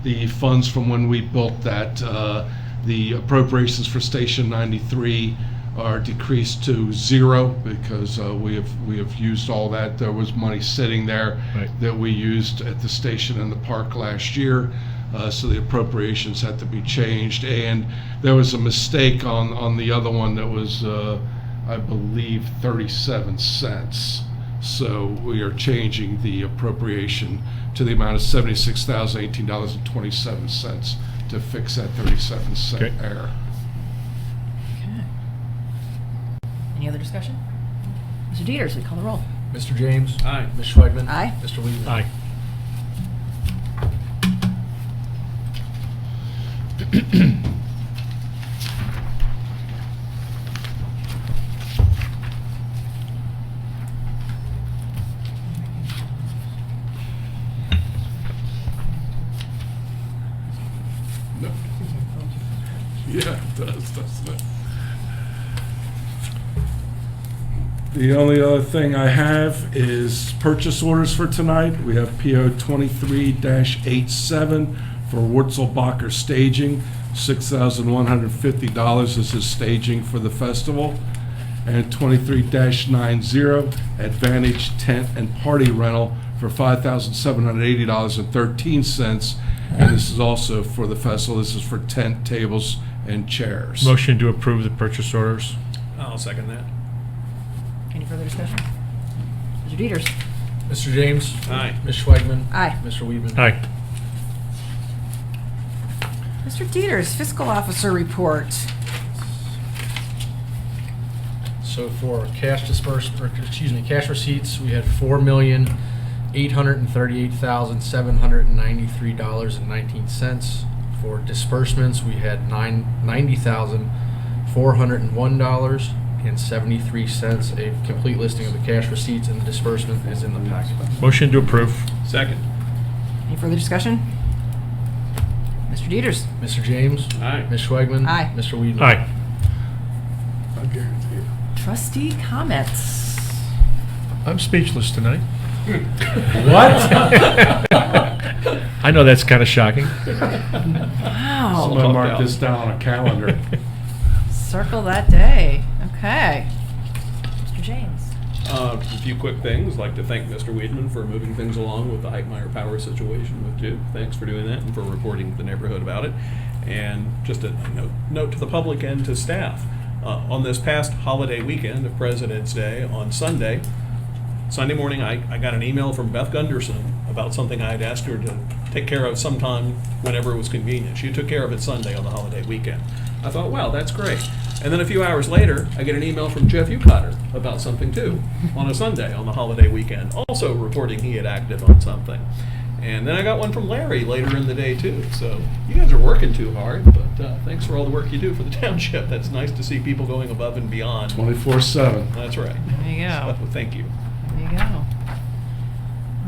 the funds from when we built that. The appropriations for Station 93 are decreased to zero because we have used all that. There was money sitting there that we used at the station and the park last year. So the appropriations had to be changed, and there was a mistake on the other one that was, I believe, 37 cents. So we are changing the appropriation to the amount of $76,018.27 to fix that 37-cent error. Okay. Any other discussion? Mr. Dieters, call the roll. Mr. James? Aye. Ms. Schwegman? Aye. Mr. Weedman? Aye. No. Yeah, it does, doesn't it? The only other thing I have is purchase orders for tonight. We have PO 23-87 for Wurzelbacher Staging, $6,150. This is staging for the festival. And 23-90, Advantage Tent and Party Rental for $5,780.13. And this is also for the festival. This is for tent, tables, and chairs. Motion to approve the purchase orders. I'll second that. Any further discussion? Mr. Dieters. Mr. James? Aye. Ms. Schwegman? Aye. Mr. Weedman? Aye. Mr. Dieters, fiscal officer report. So for cash cash receipts, we had $4,838,793.19. For disbursements, we had $90,401.73. A complete listing of the cash receipts and the disbursement is in the packet. Motion to approve. Second. Any further discussion? Mr. Dieters. Mr. James. Aye. Ms. Schwegman. Aye. Mr. Weedman. Aye. I guarantee it. Trustee comments. I'm speechless tonight. What? I know that's kind of shocking. Wow. I'm gonna mark this down on a calendar. Circle that day. Okay. Mr. James. A few quick things. I'd like to thank Mr. Weedman for moving things along with the Heitmeyer power situation with Duke. Thanks for doing that and for reporting to the neighborhood about it. And just a note to the public and to staff. On this past holiday weekend of President's Day on Sunday morning, I got an email from Beth Gunderson about something I had asked her to take care of sometime whenever it was convenient. She took care of it Sunday on the holiday weekend. I thought, wow, that's great. And then a few hours later, I get an email from Jeff Ucotter about something too, on a Sunday on the holiday weekend, also reporting he had acted on something. And then I got one from Larry later in the day too. So you guys are working too hard, but thanks for all the work you do for the township. That's nice to see people going above and beyond. 24/7. That's right. There you go. So, thank you. There you go. All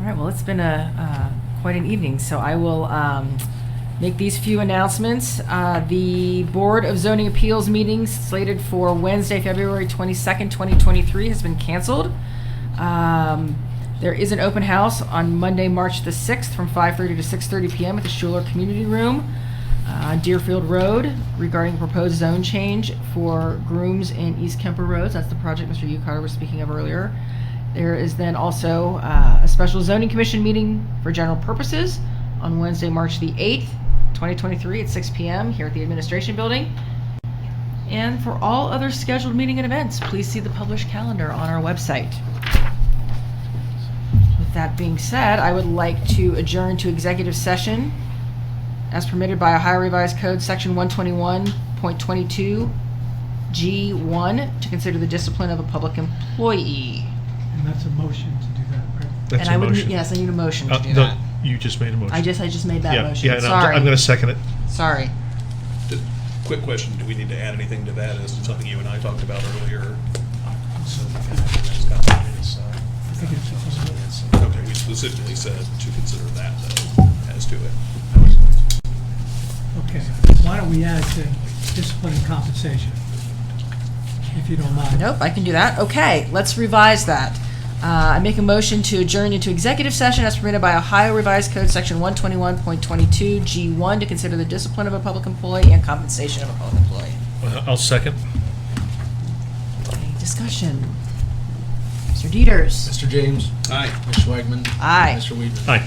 right, well, it's been quite an evening, so I will make these few announcements. The Board of Zoning Appeals meetings slated for Wednesday, February 22nd, 2023 has been canceled. There is an open house on Monday, March the 6th from 5:30 to 6:30 p.m. at the Schuler Community Room, Deerfield Road, regarding proposed zone change for grooms in East Kemper Roads. That's the project Mr. Ucotter was speaking of earlier. There is then also a special zoning commission meeting for general purposes on Wednesday, March the 8th, 2023 at 6 p.m. here at the Administration Building. And for all other scheduled meeting and events, please see the published calendar on our website. With that being said, I would like to adjourn to executive session as permitted by Ohio Revised Code Section 121.22 G1 to consider the discipline of a public employee. And that's a motion to do that, right? That's And a I would, motion. yes, I need a motion to do No, that. you just made a motion. I just made that motion. Yeah, no, Sorry. I'm going to second it. Sorry. Just quick question, do we need to add anything to that as to something you and I talked about earlier? Okay, we specifically said to consider that though, as to it. Okay, why don't we add to discipline and compensation, if you don't mind? Nope, I can do that. Okay, let's revise that. I make a motion to adjourn into executive session as permitted by Ohio Revised Code Section 121.22 G1 to consider the discipline of a public employee and compensation of a public employee. I'll second. Any discussion? Mr. Dieters. Mr. James. Aye. Ms. Schwegman. Aye. Mr. Weedman. Aye.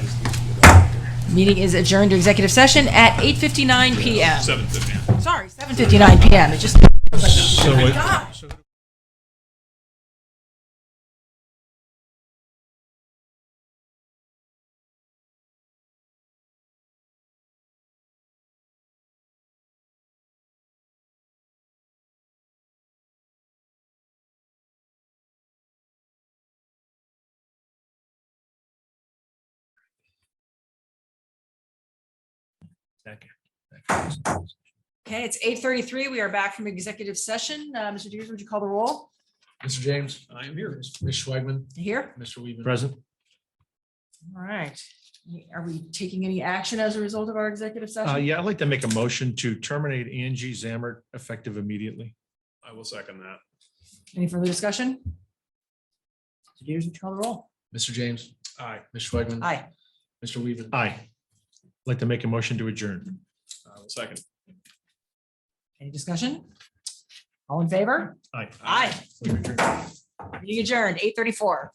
Meeting is adjourned to executive session at 8:59 p.m. 7:50. Sorry, 7:59 p.m. It just feels like, So oh my it- God. Okay, it's 8:33. We are back from executive session. Mr. Dieters, would you call the roll? Mr. James. I am here. Ms. Schwegman. Here. Mr. Weedman. Present. All right. Are we taking any action as a result of our executive session? Yeah, I'd like to make a motion to terminate Angie Zammert effective immediately. I will second that. Any further discussion? Mr. Dieters, would you call the roll? Mr. James. Aye. Ms. Schwegman. Aye. Mr. Weedman. Aye. I'd like to make a motion to adjourn. I will second. Any discussion? All in favor? Aye. Aye. Meeting adjourned, 8:34.